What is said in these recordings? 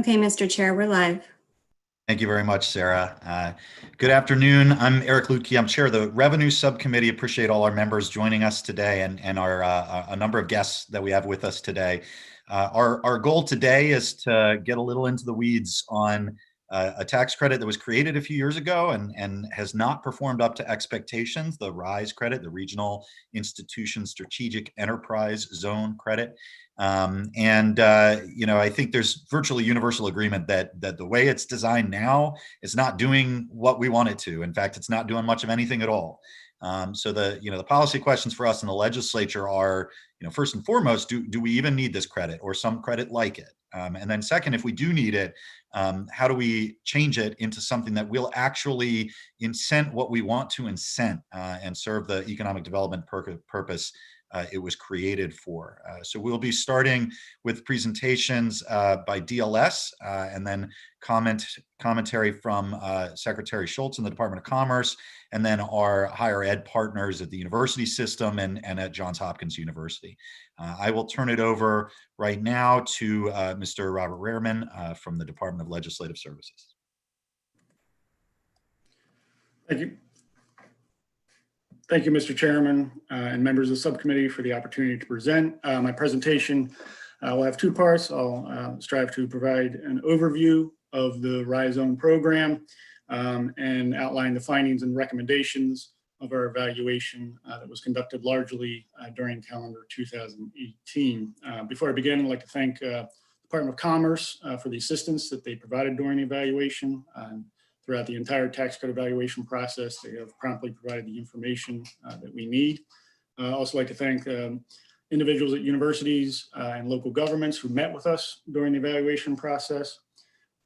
Okay, Mr. Chair, we're live. Thank you very much, Sarah. Good afternoon. I'm Eric Lutke. I'm chair of the Revenue Subcommittee. Appreciate all our members joining us today and our a number of guests that we have with us today. Our goal today is to get a little into the weeds on a tax credit that was created a few years ago and has not performed up to expectations, the RISE credit, the Regional Institution Strategic Enterprise Zone credit. I think there's virtually universal agreement that the way it's designed now is not doing what we want it to. In fact, it's not doing much of anything at all. So the policy questions for us in the legislature are, first and foremost, do we even need this credit or some credit like it? And then second, if we do need it, how do we change it into something that will actually incent what we want to incent and serve the economic development purpose it was created for. So we'll be starting with presentations by DLS and then commentary from Secretary Schultz in the Department of Commerce, and then our higher ed partners at the university system and at Johns Hopkins University. I will turn it over right now to Mr. Robert Rehrman from the Department of Legislative Services. Thank you. Thank you, Mr. Chairman and members of the subcommittee for the opportunity to present. My presentation will have two parts. I'll strive to provide an overview of the RISE Zone program and outline the findings and recommendations of our evaluation that was conducted largely during calendar 2018. Before I begin, I'd like to thank the Department of Commerce for the assistance that they provided during the evaluation. Throughout the entire tax credit evaluation process, they have promptly provided the information that we need. I also like to thank individuals at universities and local governments who met with us during the evaluation process.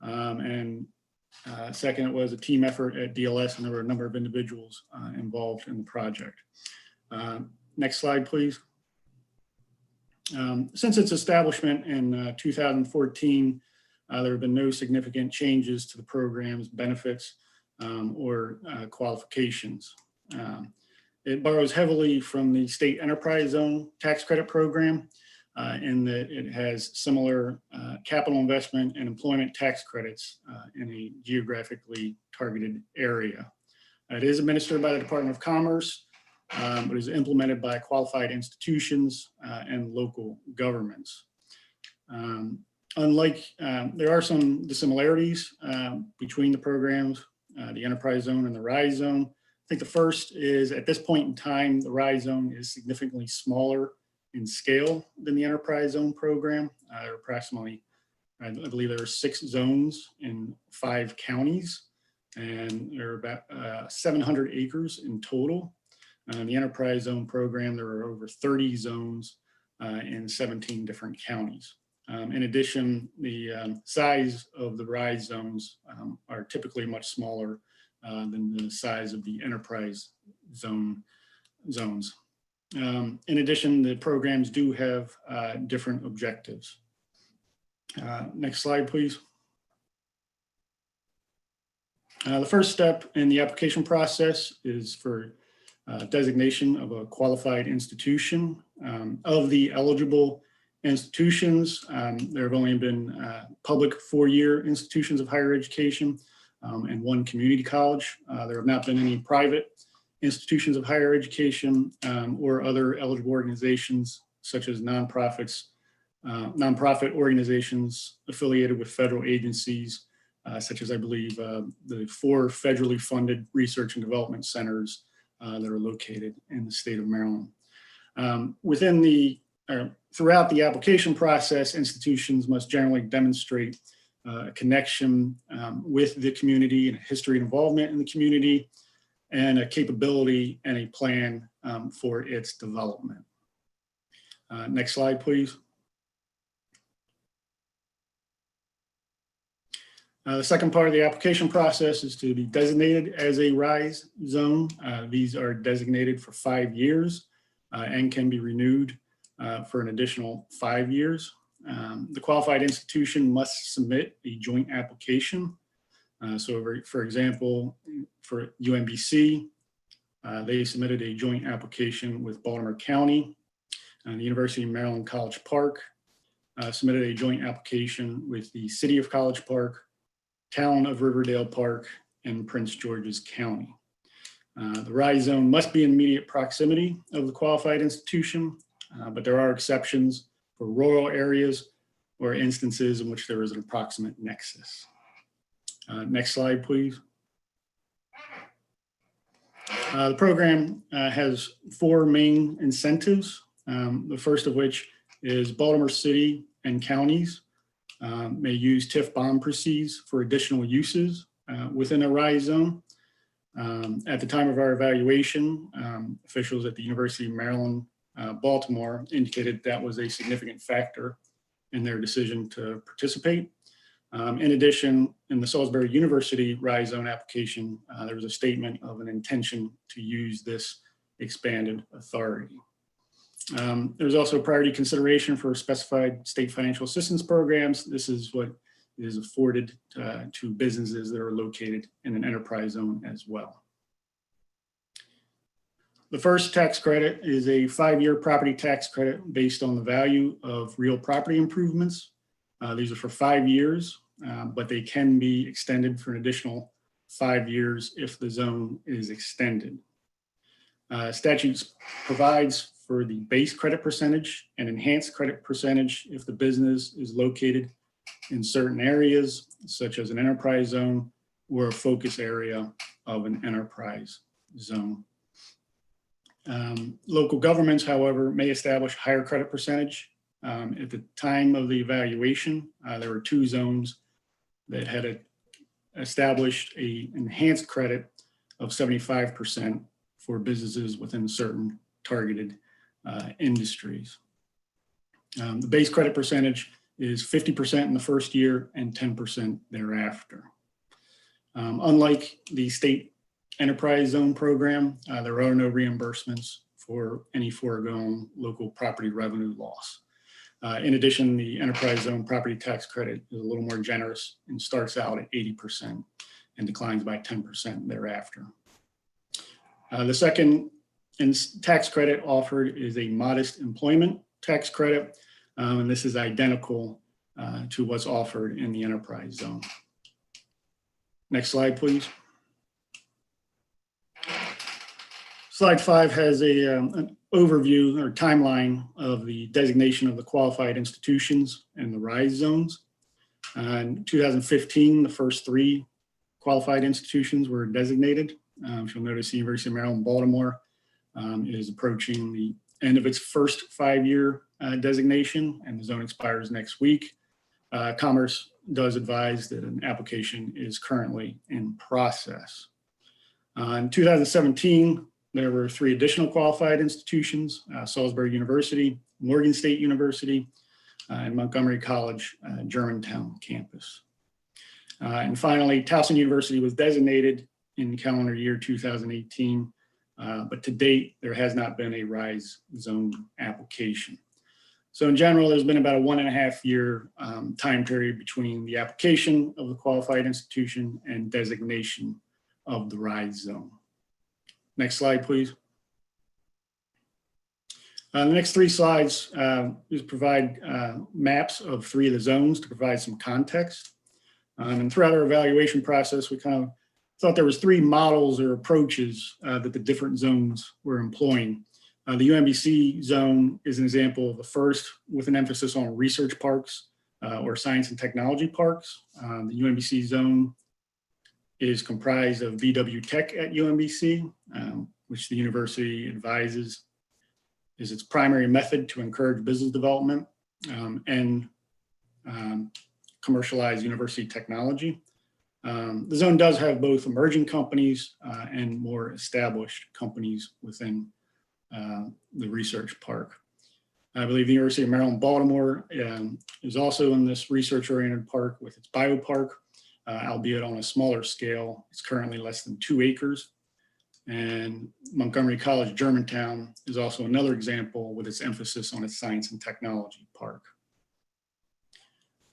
Second, it was a team effort at DLS, and there were a number of individuals involved in the project. Next slide, please. Since its establishment in 2014, there have been no significant changes to the program's benefits or qualifications. It borrows heavily from the state enterprise zone tax credit program in that it has similar capital investment and employment tax credits in a geographically targeted area. It is administered by the Department of Commerce, but is implemented by qualified institutions and local governments. There are some dissimilarities between the programs, the enterprise zone and the RISE zone. I think the first is, at this point in time, the RISE zone is significantly smaller in scale than the enterprise zone program. There are approximately, I believe there are 6 zones in 5 counties, and there are about 700 acres in total. In the enterprise zone program, there are over 30 zones in 17 different counties. In addition, the size of the RISE zones are typically much smaller than the size of the enterprise zones. In addition, the programs do have different objectives. Next slide, please. The first step in the application process is for designation of a qualified institution. Of the eligible institutions, there have only been public 4-year institutions of higher education and 1 community college. There have not been any private institutions of higher education or other eligible organizations such as nonprofit organizations affiliated with federal agencies, such as I believe the 4 federally funded research and development centers that are located in the state of Maryland. Throughout the application process, institutions must generally demonstrate a connection with the community and a history of involvement in the community and a capability and a plan for its development. Next slide, please. The second part of the application process is to be designated as a RISE zone. These are designated for 5 years and can be renewed for an additional 5 years. The qualified institution must submit a joint application. For example, for UMBC, they submitted a joint application with Baltimore County, the University of Maryland College Park, submitted a joint application with the City of College Park, Town of Riverdale Park, and Prince George's County. The RISE zone must be in immediate proximity of the qualified institution, but there are exceptions for rural areas or instances in which there is an approximate nexus. Next slide, please. The program has four main incentives, the first of which is Baltimore City and counties may use TIF bond proceeds for additional uses within a RISE zone. At the time of our evaluation, officials at the University of Maryland, Baltimore indicated that was a significant factor in their decision to participate. In addition, in the Salisbury University RISE zone application, there was a statement of an intention to use this expanded authority. There's also priority consideration for specified state financial assistance programs. This is what is afforded to businesses that are located in an enterprise zone as well. The first tax credit is a 5-year property tax credit based on the value of real property improvements. These are for 5 years, but they can be extended for an additional 5 years if the zone is extended. Statutes provides for the base credit percentage and enhanced credit percentage if the business is located in certain areas, such as an enterprise zone or a focus area of an enterprise zone. Local governments, however, may establish higher credit percentage. At the time of the evaluation, there were 2 zones that had established an enhanced credit of 75% for businesses within certain targeted industries. The base credit percentage is 50% in the first year and 10% thereafter. Unlike the state enterprise zone program, there are no reimbursements for any foregone local property revenue loss. In addition, the enterprise zone property tax credit is a little more generous and starts out at 80% and declines by 10% thereafter. The second tax credit offered is a modest employment tax credit, and this is identical to what's offered in the enterprise zone. Next slide, please. Slide 5 has an overview or timeline of the designation of the qualified institutions and the RISE zones. In 2015, the first 3 qualified institutions were designated. You'll notice the University of Maryland, Baltimore is approaching the end of its first 5-year designation, and the zone expires next week. Commerce does advise that an application is currently in process. In 2017, there were 3 additional qualified institutions, Salisbury University, Morgan State University, and Montgomery College, Germantown campus. And finally, Towson University was designated in calendar year 2018, but to date, there has not been a RISE zone application. So in general, there's been about a 1.5-year time period between the application of the qualified institution and designation of the RISE zone. Next slide, please. The next 3 slides just provide maps of 3 of the zones to provide some context. And throughout our evaluation process, we kind of thought there was 3 models or approaches that the different zones were employing. The UMBC zone is an example of the first, with an emphasis on research parks or science and technology parks. The UMBC zone is comprised of VW Tech at UMBC, which the university advises is its primary method to encourage business development and commercialize university technology. The zone does have both emerging companies and more established companies within the research park. I believe the University of Maryland, Baltimore is also in this research-oriented park with its biopark, albeit on a smaller scale. It's currently less than 2 acres. And Montgomery College, Germantown is also another example with its emphasis on its science and technology park.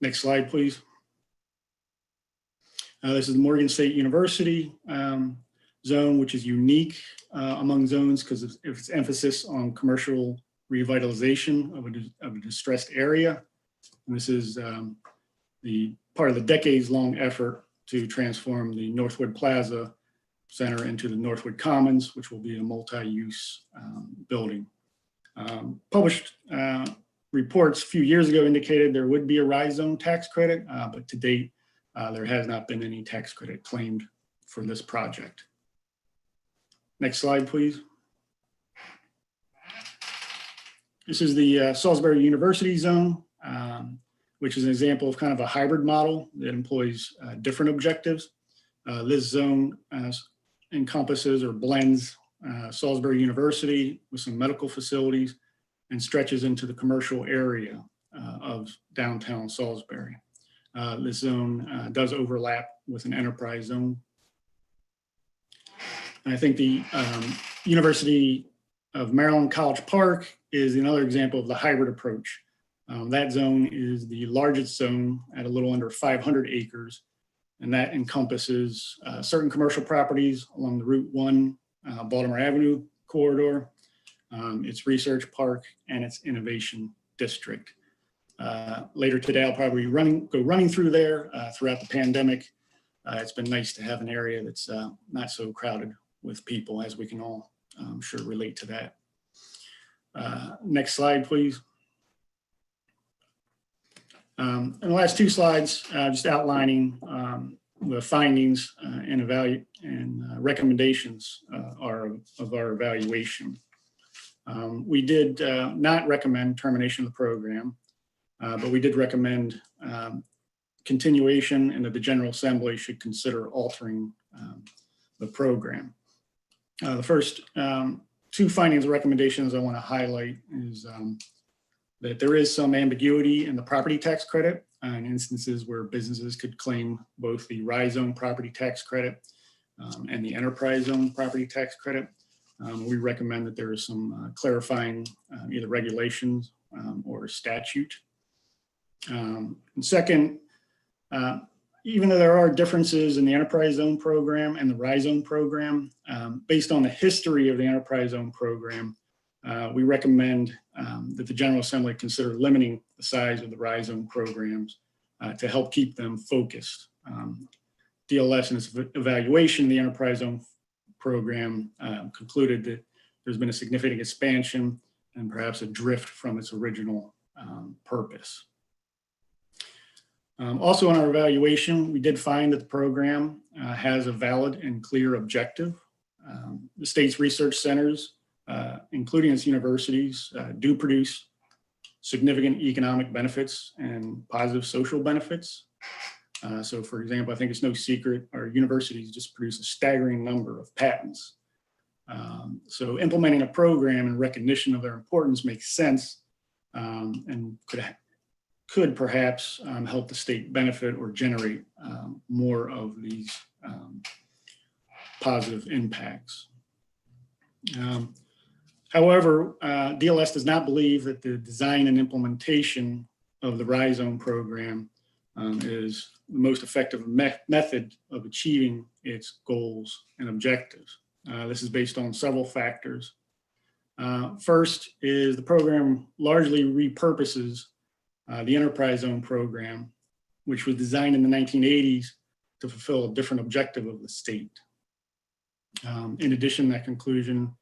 Next slide, please. This is the Morgan State University zone, which is unique among zones because of its emphasis on commercial revitalization of a distressed area. And this is the part of the decades-long effort to transform the Northwood Plaza Center into the Northwood Commons, which will be a multi-use building. Published reports a few years ago indicated there would be a rise zone tax credit, but to date, there has not been any tax credit claimed for this project. Next slide, please. This is the Salisbury University Zone, which is an example of kind of a hybrid model that employs different objectives. This zone encompasses or blends Salisbury University with some medical facilities and stretches into the commercial area of downtown Salisbury. This zone does overlap with an enterprise zone. And I think the University of Maryland College Park is another example of the hybrid approach. That zone is the largest zone at a little under 500 acres, and that encompasses certain commercial properties along the Route 1 Baltimore Avenue corridor, its research park, and its innovation district. Later today, I'll probably go running through there. Throughout the pandemic, it's been nice to have an area that's not so crowded with people, as we can all, I'm sure, relate to that. Next slide, please. And the last two slides, just outlining the findings and recommendations of our evaluation. We did not recommend termination of the program, but we did recommend continuation, and that the General Assembly should consider altering the program. The first two findings and recommendations I want to highlight is that there is some ambiguity in the property tax credit in instances where businesses could claim both the rise zone property tax credit and the enterprise zone property tax credit. We recommend that there is some clarifying either regulations or statute. And second, even though there are differences in the enterprise zone program and the rise zone program, based on the history of the enterprise zone program, we recommend that the General Assembly consider limiting the size of the rise zone programs to help keep them focused. DLS in its evaluation of the enterprise zone program concluded that there's been a significant expansion and perhaps a drift from its original purpose. Also in our evaluation, we did find that the program has a valid and clear objective. The state's research centers, including its universities, do produce significant economic benefits and positive social benefits. So for example, I think it's no secret our universities just produce a staggering number of patents. So implementing a program in recognition of their importance makes sense and could perhaps help the state benefit or generate more of these positive impacts. However, DLS does not believe that the design and implementation of the rise zone program is the most effective method of achieving its goals and objectives. This is based on several factors. First is the program largely repurposes the enterprise zone program, which was designed in the 1980s to fulfill a different objective of the state. In addition, that conclusion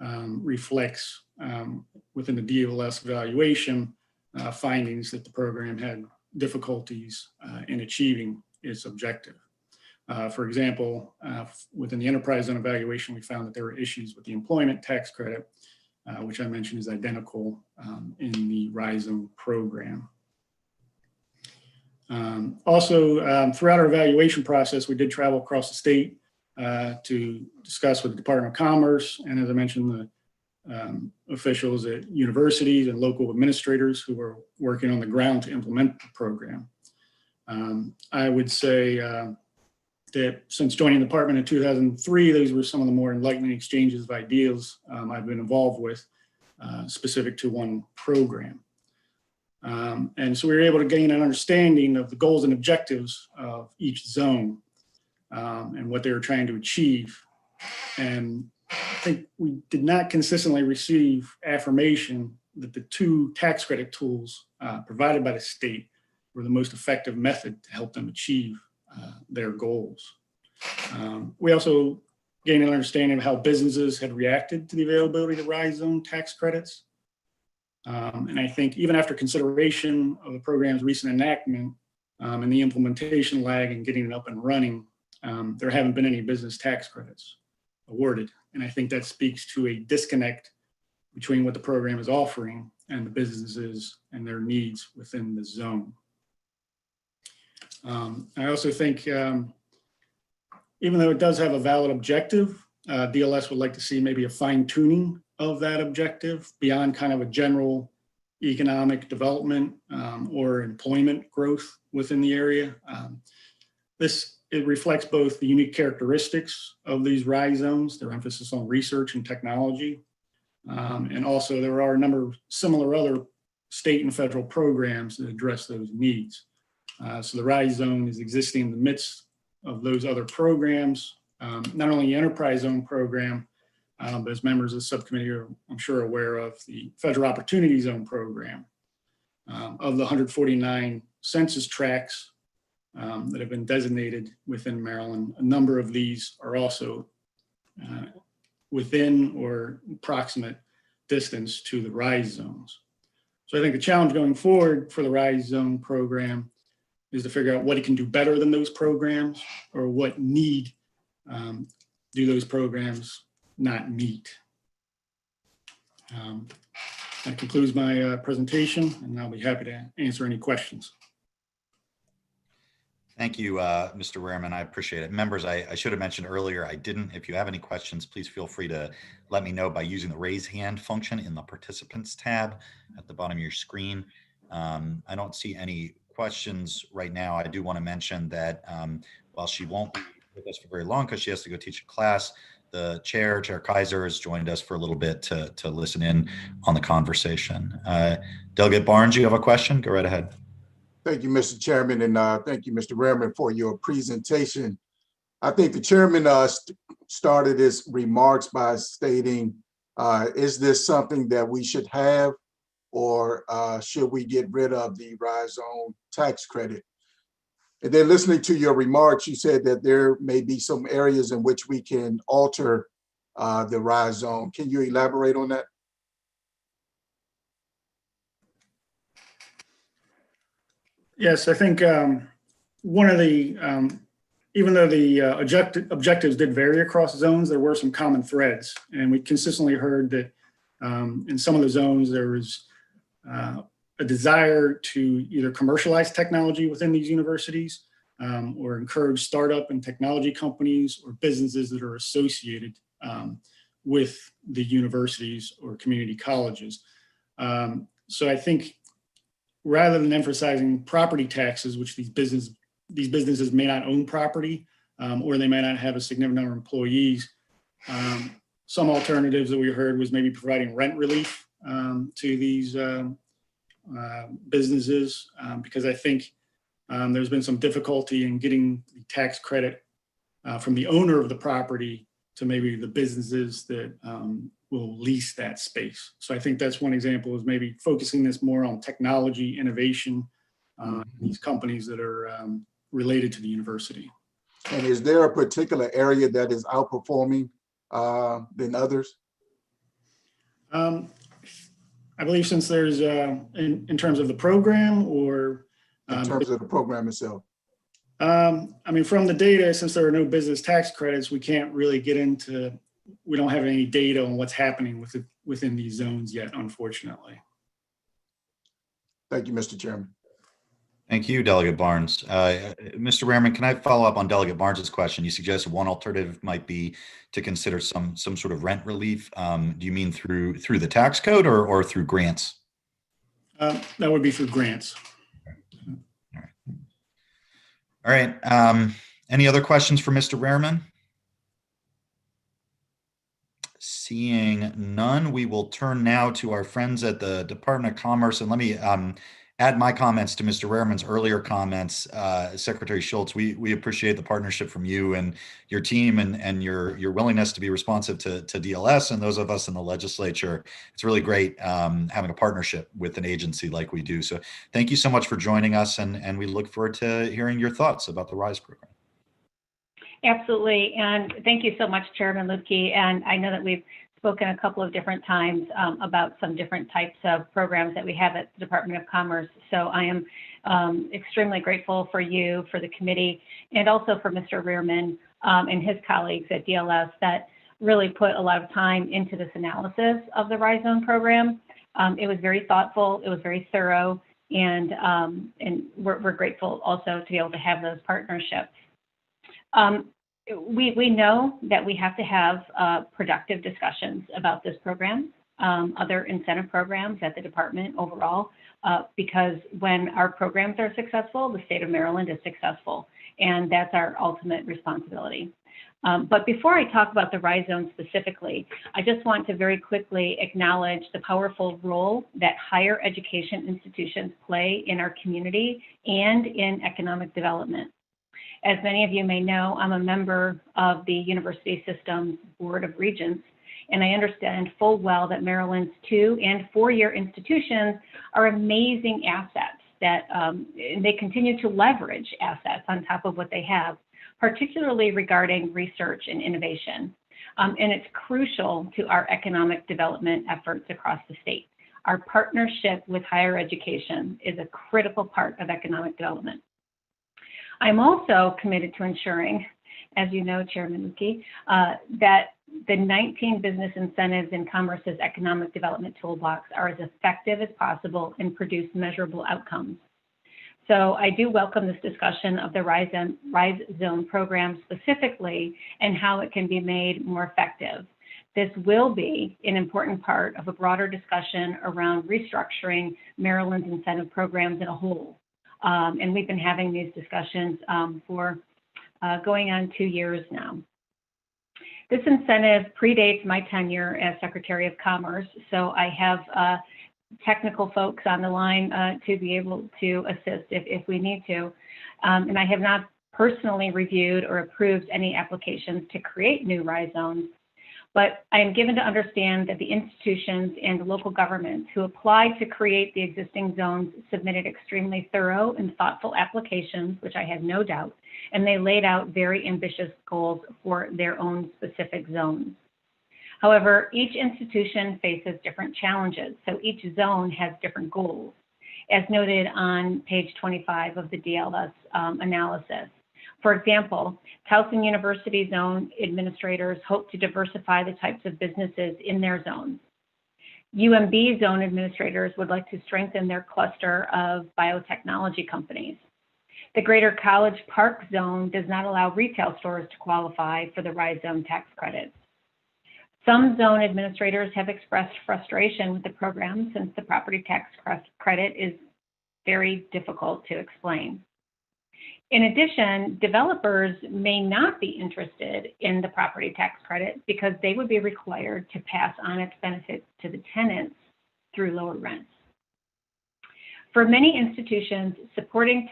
reflects within the DLS evaluation findings that the program had difficulties in achieving its objective. For example, within the enterprise zone evaluation, we found that there were issues with the employment tax credit, which I mentioned is identical in the rise zone program. Also, throughout our evaluation process, we did travel across the state to discuss with the Department of Commerce, and as I mentioned, the officials at universities and local administrators who were working on the ground to implement the program. I would say that since joining the department in 2003, those were some of the more enlightening exchanges of ideas I've been involved with, specific to one program. And so we were able to gain an understanding of the goals and objectives of each zone and what they were trying to achieve. And I think we did not consistently receive affirmation that the two tax credit tools provided by the state were the most effective method to help them achieve their goals. We also gained an understanding of how businesses had reacted to the availability of the RISE zone tax credits. And I think even after consideration of the program's recent enactment and the implementation lag in getting it up and running, there haven't been any business tax credits awarded. And I think that speaks to a disconnect between what the program is offering and the businesses and their needs within the zone. I also think, even though it does have a valid objective, DLS would like to see maybe a fine tuning of that objective beyond kind of a general economic development or employment growth within the area. It reflects both the unique characteristics of these RISE zones, their emphasis on research and technology, and also there are a number of similar other state and federal programs that address those needs. So the RISE zone is existing in the midst of those other programs, not only the enterprise zone program, but as members of the subcommittee are, I'm sure, aware of the federal opportunity zone program. Of the 149 census tracts that have been designated within Maryland, a number of these are also within or approximate distance to the RISE zones. So I think the challenge going forward for the RISE zone program is to figure out what it can do better than those programs, or what need do those programs not meet. That concludes my presentation, and I'll be happy to answer any questions. Thank you, Mr. Wehrman. I appreciate it. Members, I should have mentioned earlier, I didn't. If you have any questions, please feel free to let me know by using the raise hand function in the participants tab at the bottom of your screen. I don't see any questions right now. I do want to mention that while she won't be with us for very long because she has to go teach a class, the Chair Kaiser, has joined us for a little bit to listen in on the conversation. Delegate Barnes, you have a question? Go right ahead. Thank you, Mr. Chairman, and thank you, Mr. Wehrman, for your presentation. I think the chairman started his remarks by stating, is this something that we should have, or should we get rid of the RISE zone tax credit? And then listening to your remarks, you said that there may be some areas in which we can alter the RISE zone. Can you elaborate on that? Yes, I think one of the, even though the objectives did vary across zones, there were some common threads. And we consistently heard that in some of the zones, there was a desire to either commercialize technology within these universities or encourage startup and technology companies or businesses that are associated with the universities or community colleges. So I think rather than emphasizing property taxes, which these businesses may not own property or they may not have a significant number of employees, some alternatives that we heard was maybe providing rent relief to these businesses, because I think there's been some difficulty in getting the tax credit from the owner of the property to maybe the businesses that will lease that space. So I think that's one example, is maybe focusing this more on technology, innovation, these companies that are related to the university. And is there a particular area that is outperforming than others? I believe since there's, in terms of the program, or in terms of the program itself? I mean, from the data, since there are no business tax credits, we can't really get into, we don't have any data on what's happening within these zones yet, unfortunately. Thank you, Mr. Chairman. Thank you, Delegate Barnes. Mr. Wehrman, can I follow up on Delegate Barnes's question? You suggested one alternative might be to consider some sort of rent relief. Do you mean through the tax code or through grants? That would be through grants. All right. Any other questions for Mr. Wehrman? Seeing none, we will turn now to our friends at the Department of Commerce. And let me add my comments to Mr. Rehrman's earlier comments. Secretary Schultz, we appreciate the partnership from you and your team and your willingness to be responsive to DLS and those of us in the legislature. It's really great having a partnership with an agency like we do. So thank you so much for joining us, and we look forward to hearing your thoughts about the RISE program. Absolutely, and thank you so much, Chairman Lupke. And I know that we've spoken a couple of different times about some different types of programs that we have at the Department of Commerce. So I am extremely grateful for you, for the committee, and also for Mr. Rehrman and his colleagues at DLS that really put a lot of time into this analysis of the RISE Zone program. It was very thoughtful, it was very thorough, and we're grateful also to be able to have those partnerships. We know that we have to have productive discussions about this program, other incentive programs at the department overall, because when our programs are successful, the state of Maryland is successful, and that's our ultimate responsibility. But before I talk about the RISE Zone specifically, I just want to very quickly acknowledge the powerful role that higher education institutions play in our community and in economic development. As many of you may know, I'm a member of the University System's Board of Regents, and I understand full well that Maryland's 2- and 4-year institutions are amazing assets that they continue to leverage assets on top of what they have, particularly regarding research and innovation. And it's crucial to our economic development efforts across the state. Our partnership with higher education is a critical part of economic development. I'm also committed to ensuring, as you know, Chairman Lupke, that the 19 business incentives in Commerce's economic development toolbox are as effective as possible and produce measurable outcomes. So I do welcome this discussion of the RISE Zone program specifically and how it can be made more effective. This will be an important part of a broader discussion around restructuring Maryland's incentive programs in a whole. And we've been having these discussions for going on 2 years now. This incentive predates my tenure as Secretary of Commerce, so I have technical folks on the line to be able to assist if we need to. And I have not personally reviewed or approved any applications to create new RISE zones, but I am given to understand that the institutions and local governments who applied to create the existing zones submitted extremely thorough and thoughtful applications, which I have no doubt, and they laid out very ambitious goals for their own specific zones. However, each institution faces different challenges, so each zone has different goals, as noted on page 25 of the DLS analysis. For example, Towson University zone administrators hope to diversify the types of businesses in their zones. UMB zone administrators would like to strengthen their cluster of biotechnology companies. The Greater College Park zone does not allow retail stores to qualify for the RISE zone tax credits. Some zone administrators have expressed frustration with the program since the property tax credit is very difficult to explain. In addition, developers may not be interested in the property tax credit because they would be required to pass on its benefits to the tenants through lower rents. For many institutions, supporting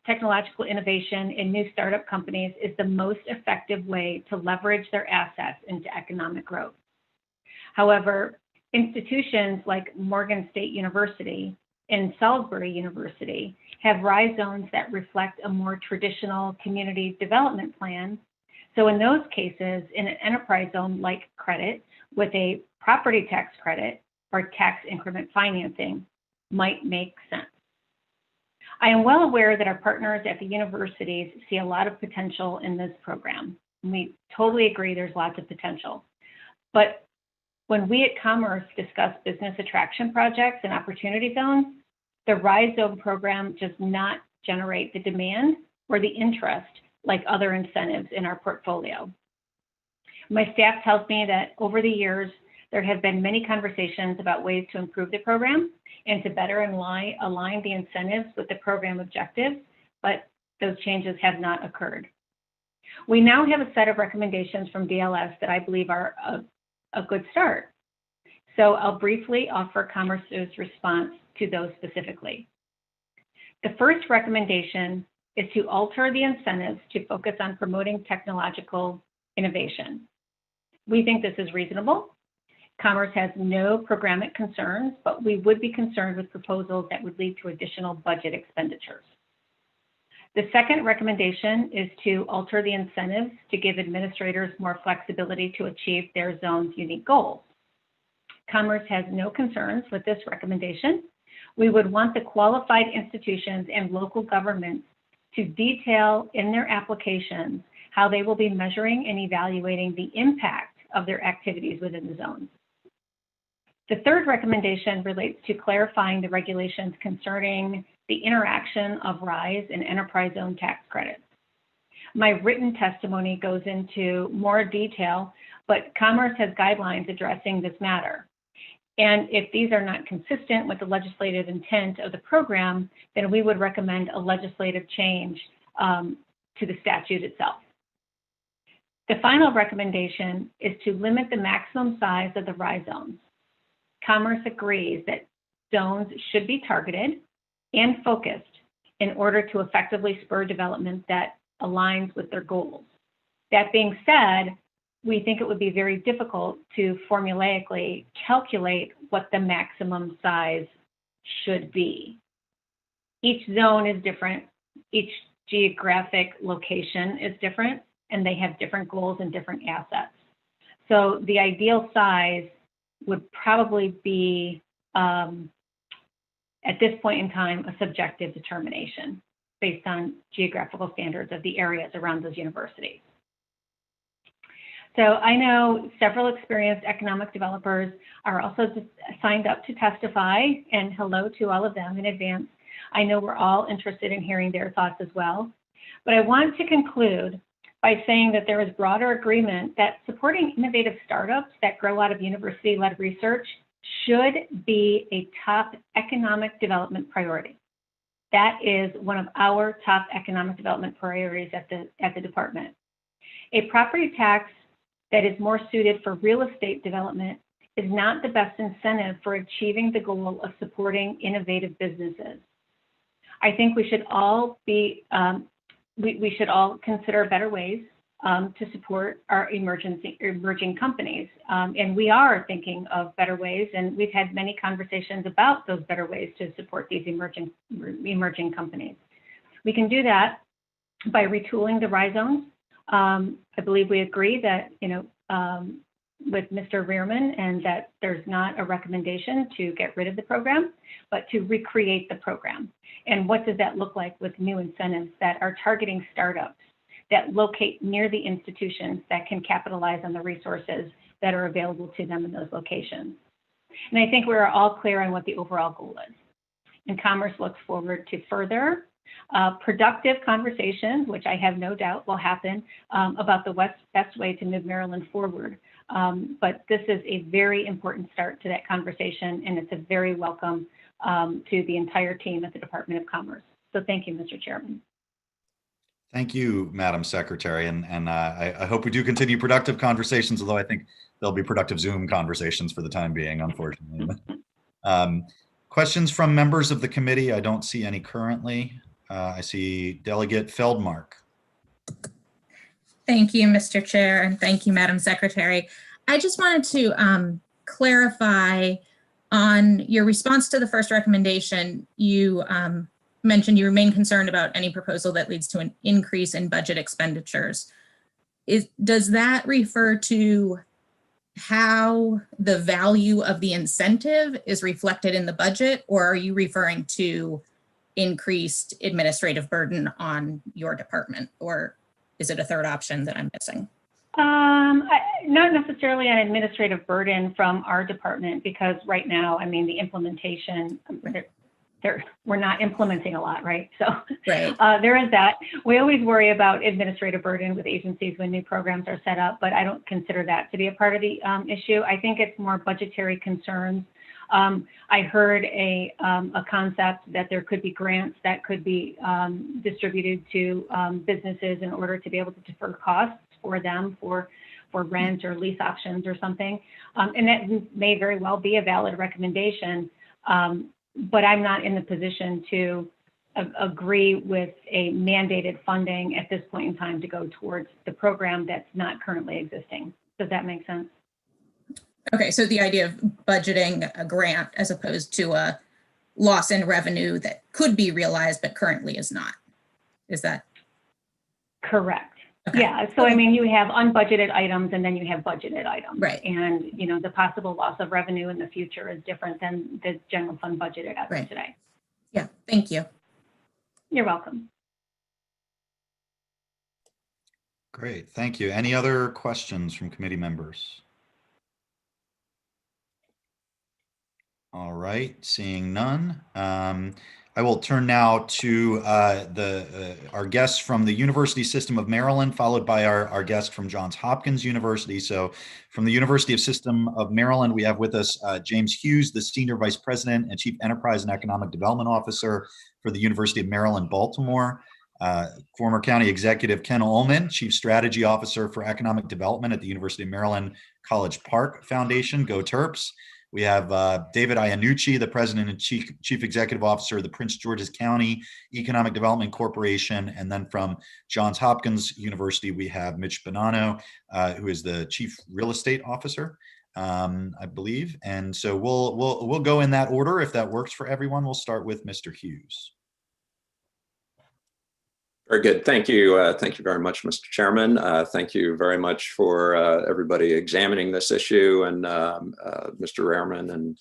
technological innovation in new startup companies is the most effective way to leverage their assets into economic growth. However, institutions like Morgan State University and Salisbury University have RISE zones that reflect a more traditional community development plan. So in those cases, in an enterprise zone like credit with a property tax credit or tax increment financing might make sense. I am well aware that our partners at the universities see a lot of potential in this program. We totally agree there's lots of potential. But when we at Commerce discuss business attraction projects and opportunity zones, the RISE Zone program does not generate the demand or the interest like other incentives in our portfolio. My staff tells me that over the years, there have been many conversations about ways to improve the program and to better align the incentives with the program objectives, but those changes have not occurred. We now have a set of recommendations from DLS that I believe are a good start. So I'll briefly offer Commerce's response to those specifically. The first recommendation is to alter the incentives to focus on promoting technological innovation. We think this is reasonable. Commerce has no programmatic concerns, but we would be concerned with proposals that would lead to additional budget expenditures. The second recommendation is to alter the incentives to give administrators more flexibility to achieve their zone's unique goals. Commerce has no concerns with this recommendation. We would want the qualified institutions and local governments to detail in their applications how they will be measuring and evaluating the impact of their activities within the zones. The third recommendation relates to clarifying the regulations concerning the interaction of RISE and enterprise zone tax credits. My written testimony goes into more detail, but Commerce has guidelines addressing this matter. And if these are not consistent with the legislative intent of the program, then we would recommend a legislative change to the statute itself. The final recommendation is to limit the maximum size of the RISE zones. Commerce agrees that zones should be targeted and focused in order to effectively spur development that aligns with their goals. That being said, we think it would be very difficult to formulaically calculate what the maximum size should be. Each zone is different, each geographic location is different, and they have different goals and different assets. So the ideal size would probably be, at this point in time, a subjective determination based on geographical standards of the areas around those universities. So I know several experienced economic developers are also signed up to testify, and hello to all of them in advance. I know we're all interested in hearing their thoughts as well. But I want to conclude by saying that there is broader agreement that supporting innovative startups that grow out of university-led research should be a top economic development priority. That is one of our top economic development priorities at the department. A property tax that is more suited for real estate development is not the best incentive for achieving the goal of supporting innovative businesses. I think we should all be, we should all consider better ways to support our emerging companies. And we are thinking of better ways, and we've had many conversations about those better ways to support these emerging companies. We can do that by retooling the RISE zones. I believe we agree that, with Mr. Rearman, and that there's not a recommendation to get rid of the program, but to recreate the program. And what does that look like with new incentives that are targeting startups that locate near the institutions that can capitalize on the resources that are available to them in those locations? And I think we're all clear on what the overall goal is. And Commerce looks forward to further productive conversations, which I have no doubt will happen, about the best way to move Maryland forward. But this is a very important start to that conversation, and it's a very welcome to the entire team at the Department of Commerce. So thank you, Mr. Chairman. Thank you, Madam Secretary. And I hope we do continue productive conversations, although I think there'll be productive Zoom conversations for the time being, unfortunately. Questions from members of the committee? I don't see any currently. I see Delegate Feldmark. Thank you, Mr. Chair, and thank you, Madam Secretary. I just wanted to clarify on your response to the first recommendation. You mentioned you remain concerned about any proposal that leads to an increase in budget expenditures. Does that refer to how the value of the incentive is reflected in the budget, or are you referring to increased administrative burden on your department, or is it a third option that I'm missing? Not necessarily an administrative burden from our department, because right now, I mean, the implementation, we're not implementing a lot, right? So right. There is that. We always worry about administrative burden with agencies when new programs are set up, but I don't consider that to be a part of the issue. I think it's more budgetary concerns. I heard a concept that there could be grants that could be distributed to businesses in order to be able to defer costs for them for rent or lease options or something. And that may very well be a valid recommendation, but I'm not in the position to agree with a mandated funding at this point in time to go towards the program that's not currently existing. Does that make sense? Okay, so the idea of budgeting a grant as opposed to a loss in revenue that could be realized but currently is not. Is that correct? okay? Yeah, so I mean, you have unbudgeted items and then you have budgeted items. Right. And, you know, the possible loss of revenue in the future is different than the general fund budgeted as of today. Yeah, thank you. You're welcome. Great, thank you. Any other questions from committee members? All right, seeing none. I will turn now to our guests from the University System of Maryland, followed by our guest from Johns Hopkins University. So from the University of System of Maryland, we have with us James Hughes, the Senior Vice President and Chief Enterprise and Economic Development Officer for the University of Maryland, Baltimore. Former County Executive Ken Ullman, Chief Strategy Officer for Economic Development at the University of Maryland College Park Foundation, go Terps. We have David Iannucci, the President and Chief Executive Officer of the Prince George's County Economic Development Corporation. And then from Johns Hopkins University, we have Mitch Bonanno, who is the Chief Real Estate Officer, I believe. And so we'll go in that order. If that works for everyone, we'll start with Mr. Hughes. Very good. Thank you. Thank you very much, Mr. Chairman. Thank you very much for everybody examining this issue, and Mr. Rehrman, and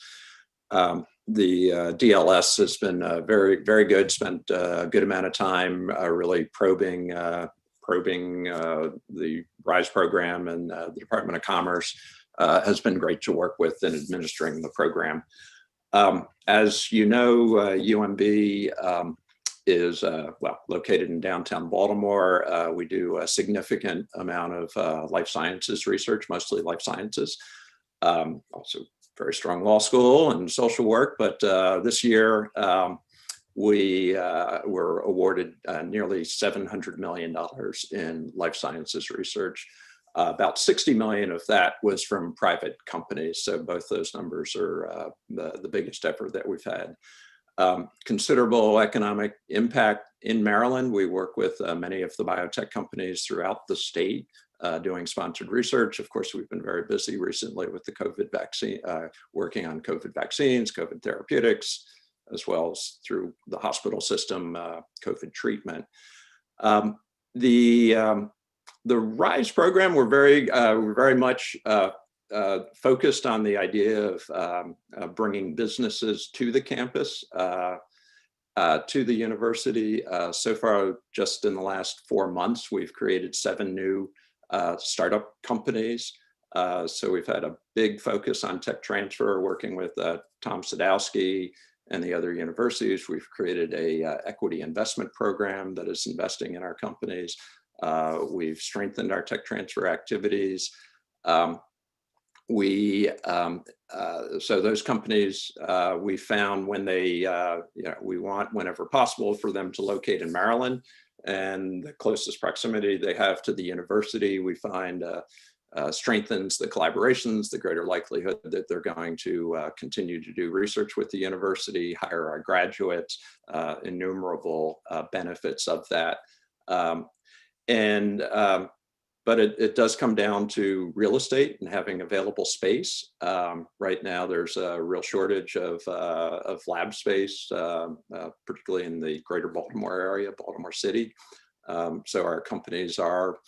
the DLS has been very, very good. Spent a good amount of time really probing the RISE program, and the Department of Commerce has been great to work with in administering the program. As you know, UMB is located in downtown Baltimore. We do a significant amount of life sciences research, mostly life sciences. Also very strong law school and social work, but this year we were awarded nearly $700 million in life sciences research. About 60 million of that was from private companies. So both those numbers are the biggest effort that we've had. Considerable economic impact in Maryland. We work with many of the biotech companies throughout the state doing sponsored research. Of course, we've been very busy recently with the COVID vaccine, working on COVID vaccines, COVID therapeutics, as well as through the hospital system, COVID treatment. The RISE program, we're very much focused on the idea of bringing businesses to the campus, to the university. So far, just in the last 4 months, we've created 7 new startup companies. So we've had a big focus on tech transfer, working with Tom Sadowski and the other universities. We've created a equity investment program that is investing in our companies. We've strengthened our tech transfer activities. So those companies, we found when they, we want whenever possible for them to locate in Maryland, and the closest proximity they have to the university, we find strengthens the collaborations, the greater likelihood that they're going to continue to do research with the university, hire our graduates, innumerable benefits of that. But it does come down to real estate and having available space. Right now, there's a real shortage of lab space, particularly in the greater Baltimore area, Baltimore City. So our companies are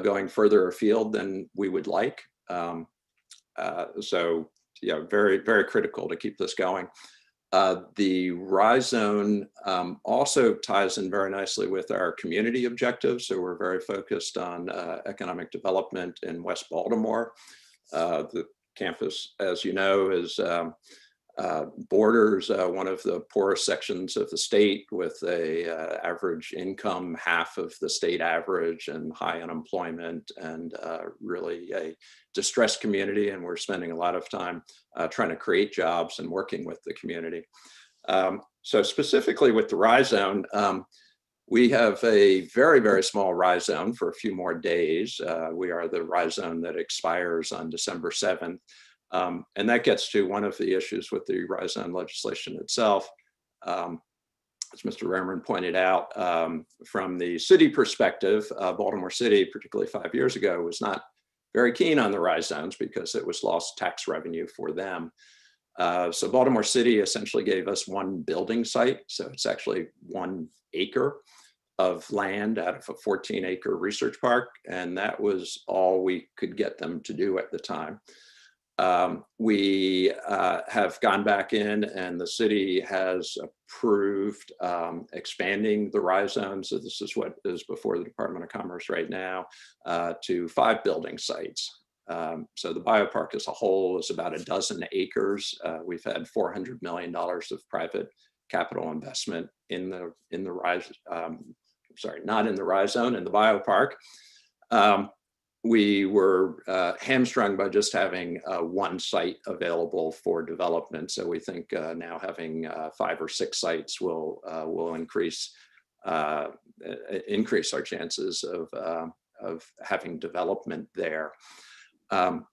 going further afield than we would like. So yeah, very, very critical to keep this going. The RISE zone also ties in very nicely with our community objectives. So we're very focused on economic development in West Baltimore. The campus, as you know, is borders one of the poorest sections of the state, with a average income half of the state average and high unemployment, and really a distressed community. And we're spending a lot of time trying to create jobs and working with the community. So specifically with the RISE zone, we have a very, very small RISE zone for a few more days. We are the RISE zone that expires on December 7th. And that gets to one of the issues with the RISE zone legislation itself. as Mr. Rehrman pointed out, from the city perspective, Baltimore City, particularly 5 years ago, was not very keen on the rise zones because it was lost tax revenue for them. So Baltimore City essentially gave us one building site. So it's actually 1 acre of land out of a 14-acre research park. And that was all we could get them to do at the time. We have gone back in, and the city has approved expanding the rise zones. So this is what is before the Department of Commerce right now, to 5 building sites. So the biopark as a whole is about a dozen acres. We've had $400 million of private capital investment in the rise, not in the rise zone, in the biopark. We were hamstrung by just having 1 site available for development. So we think now having 5 or 6 sites will increase our chances of having development there. While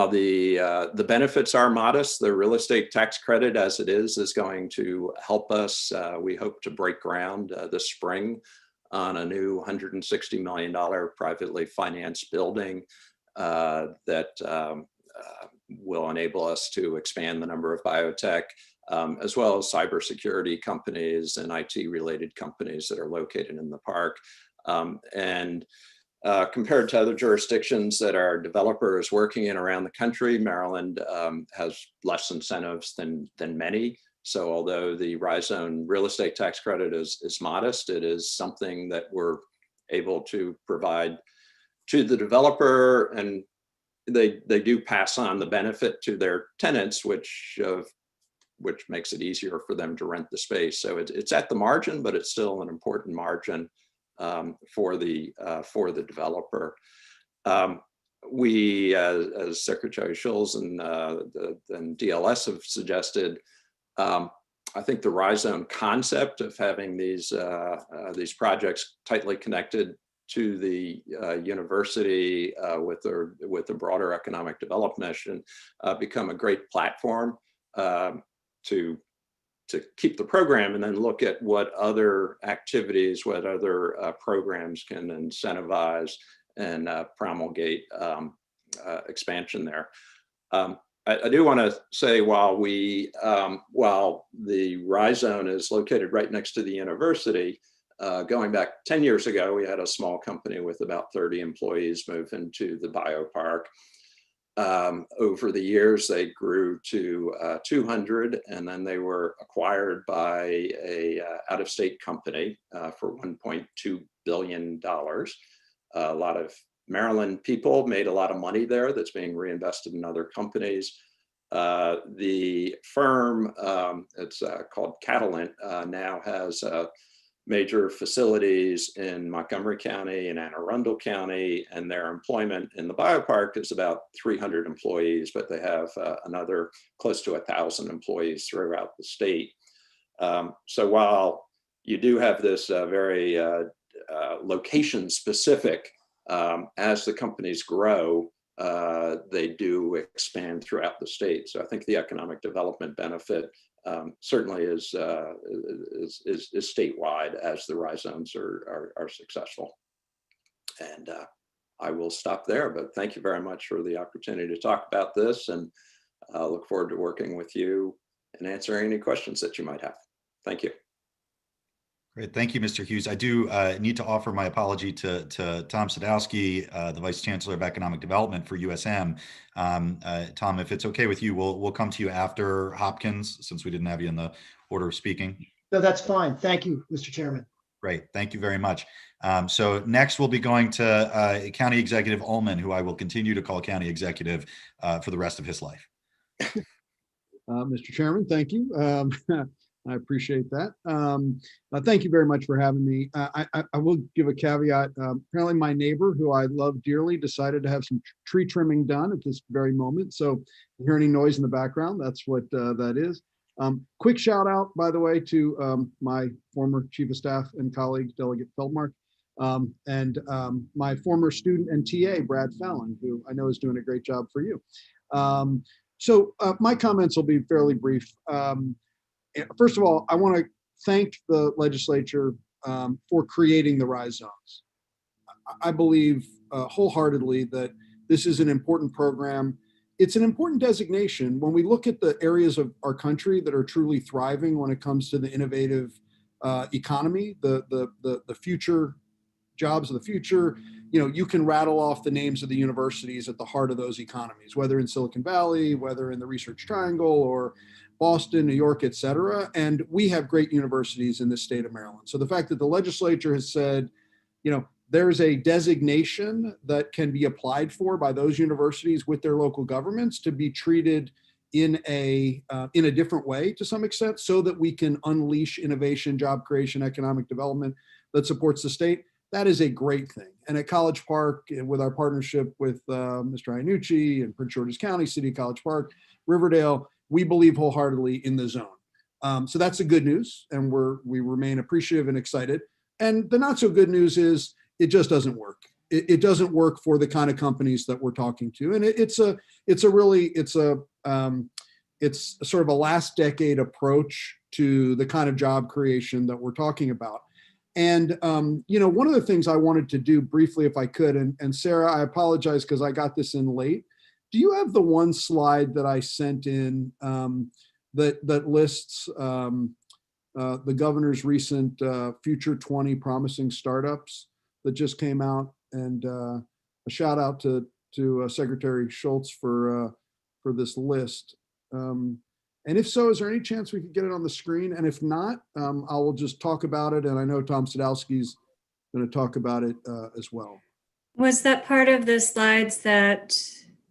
the benefits are modest, the real estate tax credit as it is going to help us. We hope to break ground this spring on a new $160 million privately financed building that will enable us to expand the number of biotech, as well as cybersecurity companies and IT-related companies that are located in the park. Compared to other jurisdictions that our developer is working in around the country, Maryland has less incentives than many. So although the rise zone real estate tax credit is modest, it is something that we're able to provide to the developer, and they do pass on the benefit to their tenants, which makes it easier for them to rent the space. So it's at the margin, but it's still an important margin for the developer. We, as Secretary Schulz and DLS have suggested, I think the rise zone concept of having these projects tightly connected to the university with a broader economic development mission become a great platform to keep the program, and then look at what other activities, what other programs can incentivize and promulgate expansion there. I do want to say, while the rise zone is located right next to the university, going back 10 years ago, we had a small company with about 30 employees move into the biopark. Over the years, they grew to 200, and then they were acquired by a out-of-state company for $1.2 billion. A lot of Maryland people made a lot of money there that's being reinvested in other companies. The firm, it's called Catalent, now has major facilities in Montgomery County and Anne Arundel County, and their employment in the biopark is about 300 employees, but they have another close to 1,000 employees throughout the state. So while you do have this very location specific, as the companies grow, they do expand throughout the state. So I think the economic development benefit certainly is statewide as the rise zones are successful. And I will stop there, but thank you very much for the opportunity to talk about this, and look forward to working with you and answering any questions that you might have. Thank you. Great. Thank you, Mr. Hughes. I do need to offer my apology to Tom Sadowski, the Vice Chancellor of Economic Development for USM. Tom, if it's okay with you, we'll come to you after Hopkins, since we didn't have you in the order of speaking. No, that's fine. Thank you, Mr. Chairman. Great. Thank you very much. So next we'll be going to County Executive Ullman, who I will continue to call County Executive for the rest of his life. Mr. Chairman, thank you. I appreciate that. Thank you very much for having me. I will give a caveat. Apparently my neighbor, who I love dearly, decided to have some tree trimming done at this very moment. So if you hear any noise in the background, that's what that is. Quick shout out, by the way, to my former Chief of Staff and colleague, Delegate Feldmark, and my former student and TA, Brad Fallon, who I know is doing a great job for you. So my comments will be fairly brief. first of all, I want to thank the legislature for creating the RISE zones. I believe wholeheartedly that this is an important program. It's an important designation. When we look at the areas of our country that are truly thriving when it comes to the innovative economy, the future jobs of the future, you can rattle off the names of the universities at the heart of those economies, whether in Silicon Valley, whether in the Research Triangle or Boston, New York, et cetera. And we have great universities in the state of Maryland. So the fact that the legislature has said, there's a designation that can be applied for by those universities with their local governments to be treated in a different way to some extent, so that we can unleash innovation, job creation, economic development that supports the state. That is a great thing. And at College Park, with our partnership with Mr. Iannucci and Prince George's County, City of College Park, Riverdale, we believe wholeheartedly in the zone. So that's the good news, and we remain appreciative and excited. And the not so good news is it just doesn't work. It doesn't work for the kind of companies that we're talking to, and it's sort of a last decade approach to the kind of job creation that we're talking about. And one of the things I wanted to do briefly, if I could, and Sarah, I apologize because I got this in late. Do you have the one slide that I sent in that lists the governor's recent Future 20 Promising Startups that just came out? And a shout out to Secretary Schultz for this list. And if so, is there any chance we could get it on the screen? And if not, I will just talk about it. And I know Tom Sadowski's going to talk about it as well. Was that part of the slides that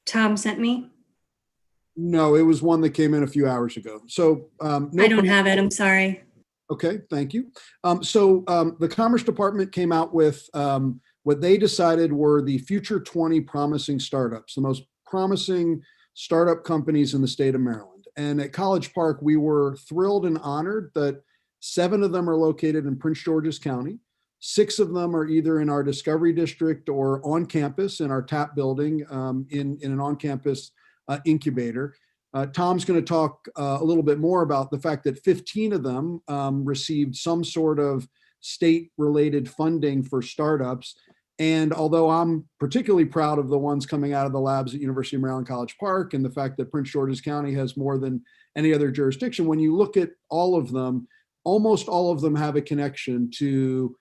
Tom sent me? No, it was one that came in a few hours ago. So no, I don't have it. I'm sorry. Okay, thank you. The Commerce Department came out with what they decided were the Future 20 Promising Startups, the most promising startup companies in the state of Maryland. And at College Park, we were thrilled and honored that 7 of them are located in Prince George's County. 6 of them are either in our Discovery District or on campus in our TAP building in an on-campus incubator. Tom's going to talk a little bit more about the fact that 15 of them received some sort of state-related funding for startups. And although I'm particularly proud of the ones coming out of the labs at University of Maryland College Park and the fact that Prince George's County has more than any other jurisdiction, when you look at all of them, almost all of them have a connection to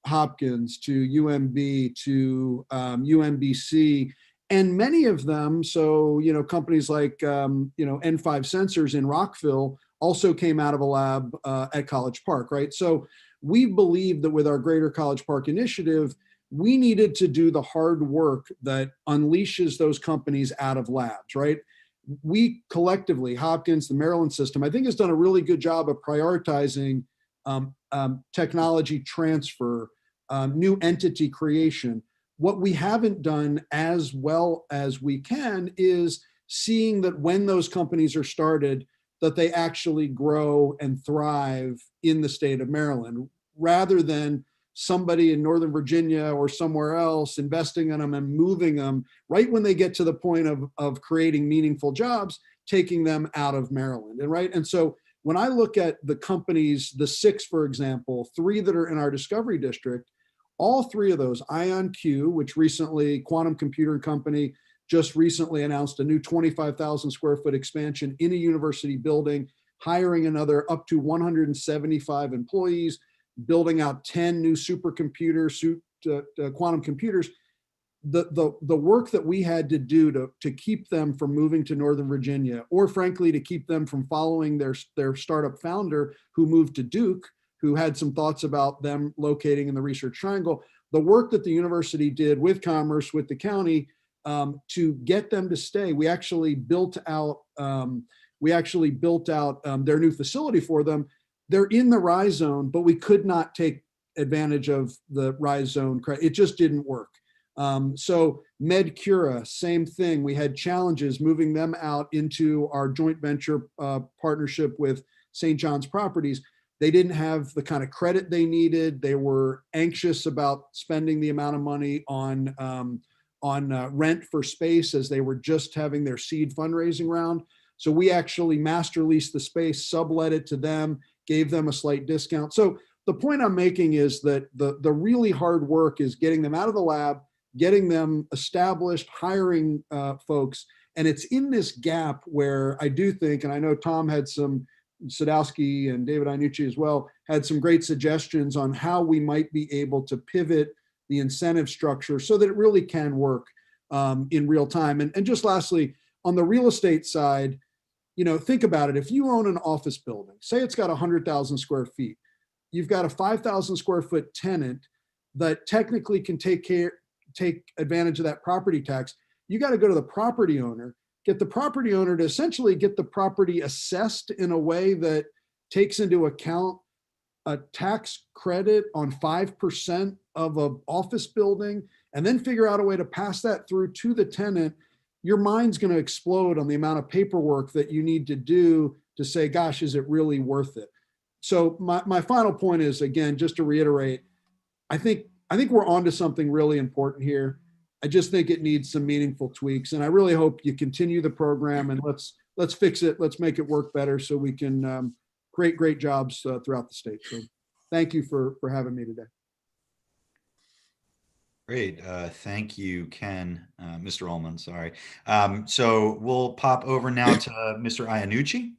Hopkins, to UMB, to UMBC, and many of them, so, companies like, N5 Sensors in Rockville also came out of a lab at College Park, right? So we believe that with our Greater College Park initiative, we needed to do the hard work that unleashes those companies out of labs, right? We collectively, Hopkins, the Maryland system, I think has done a really good job of prioritizing technology transfer, new entity creation. What we haven't done as well as we can is seeing that when those companies are started, that they actually grow and thrive in the state of Maryland, rather than somebody in Northern Virginia or somewhere else investing in them and moving them right when they get to the point of creating meaningful jobs, taking them out of Maryland. And so when I look at the companies, the 6, for example, 3 that are in our Discovery District, all 3 of those, IonQ, which recently, Quantum Computer Company, just recently announced a new 25,000 square foot expansion in a university building, hiring another up to 175 employees, building out 10 new supercomputers, quantum computers. The work that we had to do to keep them from moving to Northern Virginia, or frankly, to keep them from following their startup founder who moved to Duke, who had some thoughts about them locating in the Research Triangle, the work that the university did with Commerce, with the county, to get them to stay. We actually built out their new facility for them. They're in the RISE zone, but we could not take advantage of the RISE zone. It just didn't work. So MedCura, same thing. We had challenges moving them out into our joint venture partnership with St. John's Properties. They didn't have the kind of credit they needed. They were anxious about spending the amount of money on rent for space, as they were just having their seed fundraising round. So we actually master leased the space, sublet it to them, gave them a slight discount. So the point I'm making is that the really hard work is getting them out of the lab, getting them established, hiring folks. And it's in this gap where I do think, and I know Tom had some, Sadowski and David Iannucci as well, had some great suggestions on how we might be able to pivot the incentive structure so that it really can work in real time. And just lastly, on the real estate side, think about it. If you own an office building, say it's got 100,000 square feet, you've got a 5,000 square foot tenant that technically can take advantage of that property tax. You got to go to the property owner, get the property owner to essentially get the property assessed in a way that takes into account a tax credit on 5% of an office building, and then figure out a way to pass that through to the tenant. Your mind's going to explode on the amount of paperwork that you need to do to say, gosh, is it really worth it? So my final point is, again, just to reiterate, I think we're onto something really important here. I just think it needs some meaningful tweaks, and I really hope you continue the program and let's fix it. Let's make it work better so we can create great jobs throughout the state. So thank you for having me today. Great. Thank you, Ken, Mr. Ullman, sorry. So we'll pop over now to Mr. Iannucci.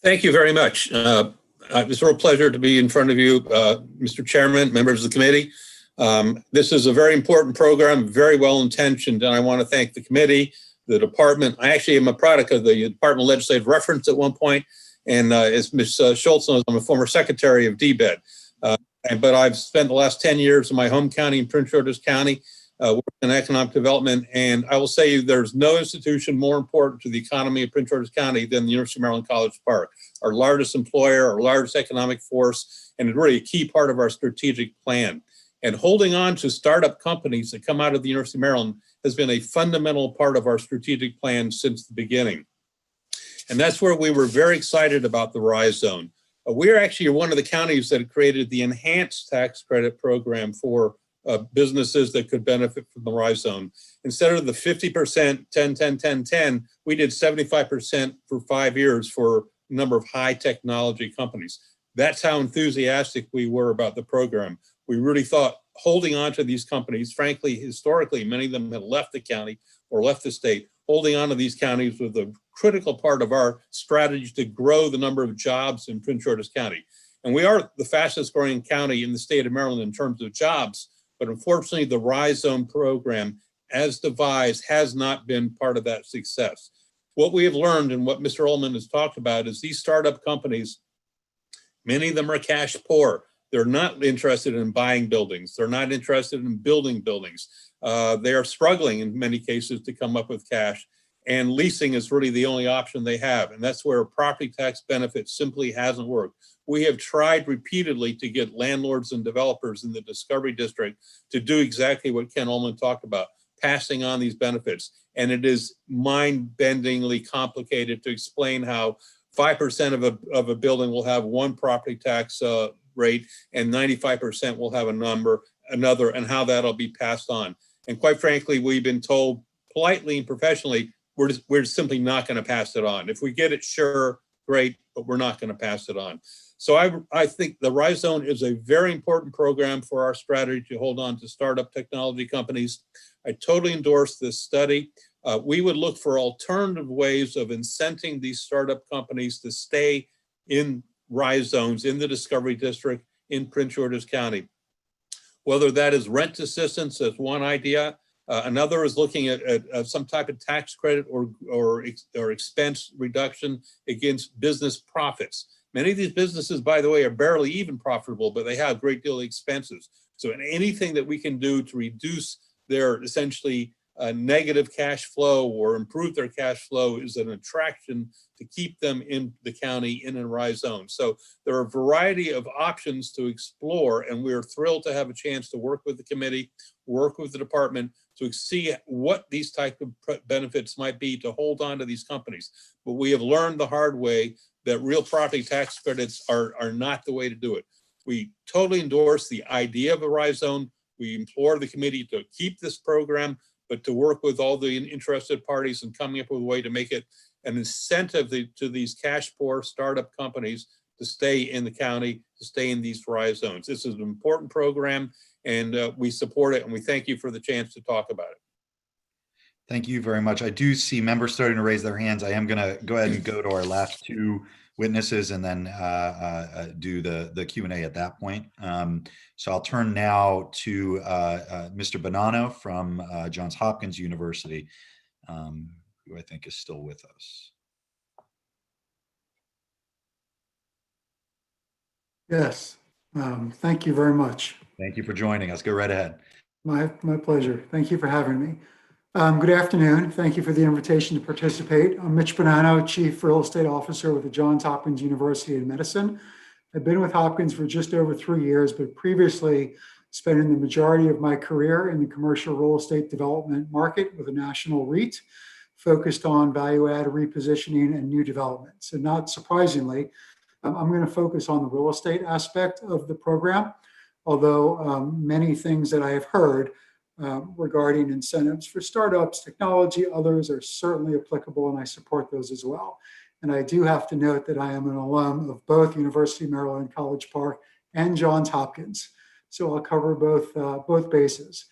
Thank you very much. It's a real pleasure to be in front of you, Mr. Chairman, members of the committee. This is a very important program, very well intentioned, and I want to thank the committee, the department. I actually am a product of the Department of Legislative Reference at one point, and as Ms. Schultz knows, I'm a former secretary of DBED. But I've spent the last 10 years in my home county in Prince George's County, working in economic development, and I will say there's no institution more important to the economy of Prince George's County than the University of Maryland College Park, our largest employer, our largest economic force, and really a key part of our strategic plan. And holding on to startup companies that come out of the University of Maryland has been a fundamental part of our strategic plan since the beginning. And that's where we were very excited about the RISE Zone. We're actually one of the counties that created the enhanced tax credit program for businesses that could benefit from the RISE Zone. Instead of the 50%, 10, 10, 10, 10, we did 75% for 5 years for a number of high technology companies. That's how enthusiastic we were about the program. We really thought holding on to these companies, frankly, historically, many of them had left the county or left the state. Holding on to these counties was a critical part of our strategy to grow the number of jobs in Prince George's County. And we are the fastest growing county in the state of Maryland in terms of jobs, but unfortunately the RISE Zone program as devised has not been part of that success. What we have learned and what Mr. Ullman has talked about is these startup companies, many of them are cash poor. They're not interested in buying buildings. They're not interested in building buildings. They are struggling in many cases to come up with cash, and leasing is really the only option they have. And that's where a property tax benefit simply hasn't worked. We have tried repeatedly to get landlords and developers in the Discovery District to do exactly what Ken Ullman talked about, passing on these benefits. And it is mind-bendingly complicated to explain how 5% of a building will have one property tax rate and 95% will have another, and how that'll be passed on. And quite frankly, we've been told politely and professionally, we're simply not going to pass it on. If we get it, sure, great, but we're not going to pass it on. So I think the RISE Zone is a very important program for our strategy to hold on to startup technology companies. I totally endorse this study. We would look for alternative ways of incenting these startup companies to stay in RISE zones in the Discovery District in Prince George's County. Whether that is rent assistance as one idea, another is looking at some type of tax credit or expense reduction against business profits. Many of these businesses, by the way, are barely even profitable, but they have a great deal of expenses. So anything that we can do to reduce their essentially negative cash flow or improve their cash flow is an attraction to keep them in the county in a RISE zone. So there are a variety of options to explore, and we're thrilled to have a chance to work with the committee, work with the department to see what these type of benefits might be to hold on to these companies. But we have learned the hard way that real property tax credits are not the way to do it. We totally endorse the idea of a RISE zone. We implore the committee to keep this program, but to work with all the interested parties and coming up with a way to make it an incentive to these cash poor startup companies to stay in the county, to stay in these RISE zones. This is an important program, and we support it, and we thank you for the chance to talk about it. Thank you very much. I do see members starting to raise their hands. I am going to go ahead and go to our last two witnesses and then do the Q&A at that point. So I'll turn now to Mr. Bonanno from Johns Hopkins University, who I think is still with us. Yes, thank you very much. Thank you for joining us. Go right ahead. My pleasure. Thank you for having me. Good afternoon. Thank you for the invitation to participate. I'm Mitch Bonanno, Chief Real Estate Officer with the Johns Hopkins University of Medicine. I've been with Hopkins for just over 3 years, but previously spending the majority of my career in the commercial real estate development market with a national REIT focused on value-add repositioning and new development. So not surprisingly, I'm going to focus on the real estate aspect of the program, although many things that I have heard regarding incentives for startups, technology, others are certainly applicable, and I support those as well. And I do have to note that I am an alum of both University of Maryland College Park and Johns Hopkins. So I'll cover both bases.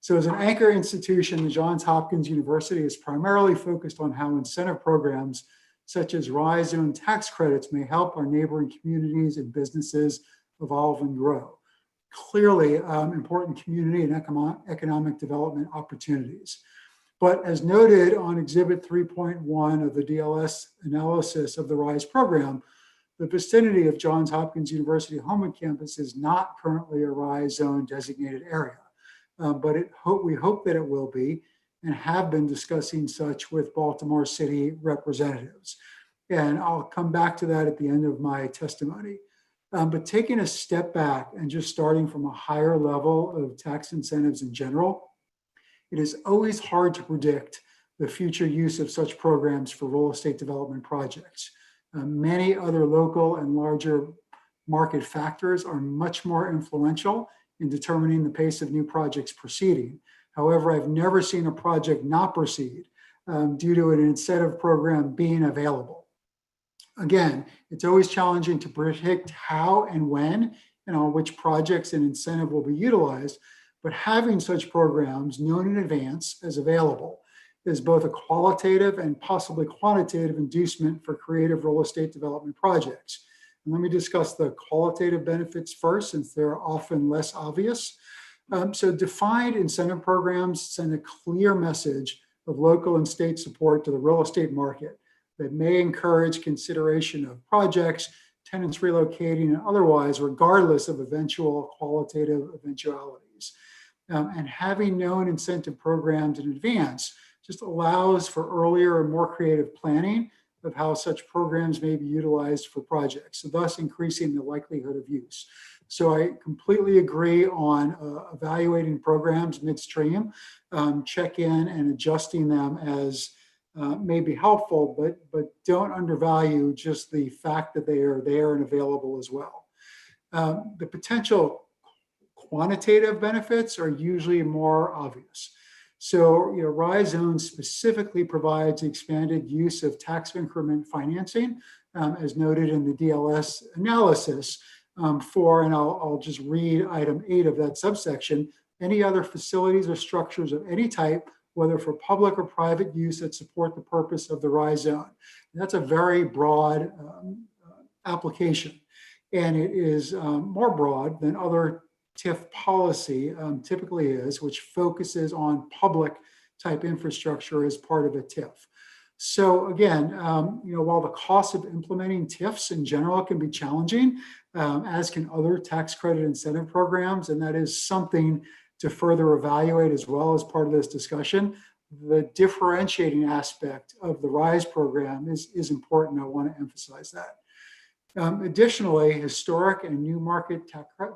So as an anchor institution, the Johns Hopkins University is primarily focused on how incentive programs such as RISE zone tax credits may help our neighboring communities and businesses evolve and grow. Clearly important community and economic development opportunities. But as noted on Exhibit 3.1 of the DLS analysis of the RISE program, the vicinity of Johns Hopkins University Homewood campus is not currently a RISE zone designated area, but we hope that it will be, and have been discussing such with Baltimore City representatives. And I'll come back to that at the end of my testimony. But taking a step back and just starting from a higher level of tax incentives in general, it is always hard to predict the future use of such programs for real estate development projects. Many other local and larger market factors are much more influential in determining the pace of new projects proceeding. However, I've never seen a project not proceed due to an incentive program being available. Again, it's always challenging to predict how and when and on which projects an incentive will be utilized, but having such programs known in advance as available is both a qualitative and possibly quantitative inducement for creative real estate development projects. And let me discuss the qualitative benefits first, since they're often less obvious. So defined incentive programs send a clear message of local and state support to the real estate market that may encourage consideration of projects, tenants relocating, and otherwise, regardless of eventual qualitative eventualities. And having known incentive programs in advance just allows for earlier and more creative planning of how such programs may be utilized for projects, so thus increasing the likelihood of use. So I completely agree on evaluating programs midstream, check in and adjusting them as may be helpful, but don't undervalue just the fact that they are there and available as well. The potential quantitative benefits are usually more obvious. So, RISE zone specifically provides expanded use of tax increment financing, as noted in the DLS analysis and I'll just read item 8 of that subsection, any other facilities or structures of any type, whether for public or private use, that support the purpose of the RISE zone. And that's a very broad application, and it is more broad than other TIF policy typically is, which focuses on public type infrastructure as part of a TIF. So again, while the cost of implementing TIFs in general can be challenging, as can other tax credit incentive programs, and that is something to further evaluate as well as part of this discussion, the differentiating aspect of the RISE program is important. I want to emphasize that. Additionally, historic and new market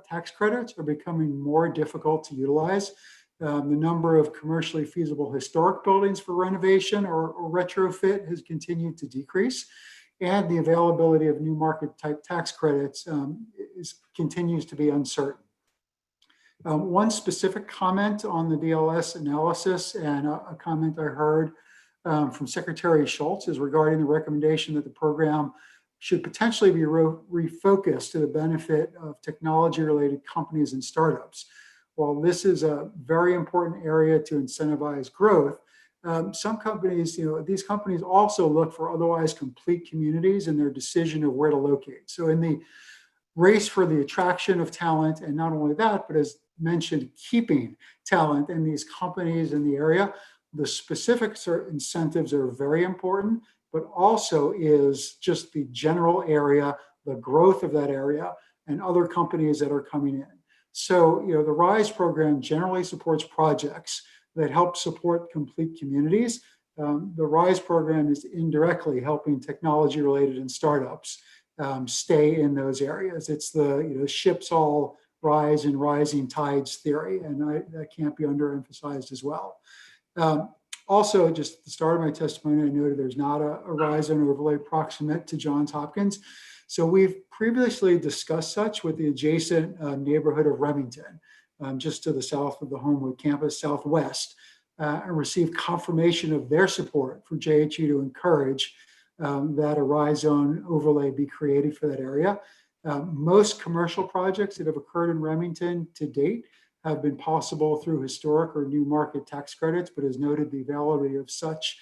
tax credits are becoming more difficult to utilize. The number of commercially feasible historic buildings for renovation or retrofit has continued to decrease, and the availability of new market type tax credits continues to be uncertain. One specific comment on the DLS analysis, and a comment I heard from Secretary Schultz is regarding the recommendation that the program should potentially be refocused to the benefit of technology-related companies and startups. While this is a very important area to incentivize growth, some companies, these companies also look for otherwise complete communities in their decision of where to locate. So in the race for the attraction of talent, and not only that, but as mentioned, keeping talent in these companies in the area, the specific incentives are very important, but also is just the general area, the growth of that area, and other companies that are coming in. So, the RISE program generally supports projects that help support complete communities. The RISE program is indirectly helping technology-related and startups stay in those areas. It's the ships all rise in rising tides theory, and that can't be underemphasized as well. Also, just at the start of my testimony, I noted there's not a RISE zone overlay proximate to Johns Hopkins. So we've previously discussed such with the adjacent neighborhood of Remington, just to the south of the Homewood campus, southwest, and received confirmation of their support for JHU to encourage that a RISE zone overlay be created for that area. Most commercial projects that have occurred in Remington to date have been possible through historic or new market tax credits, but as noted, the availability of such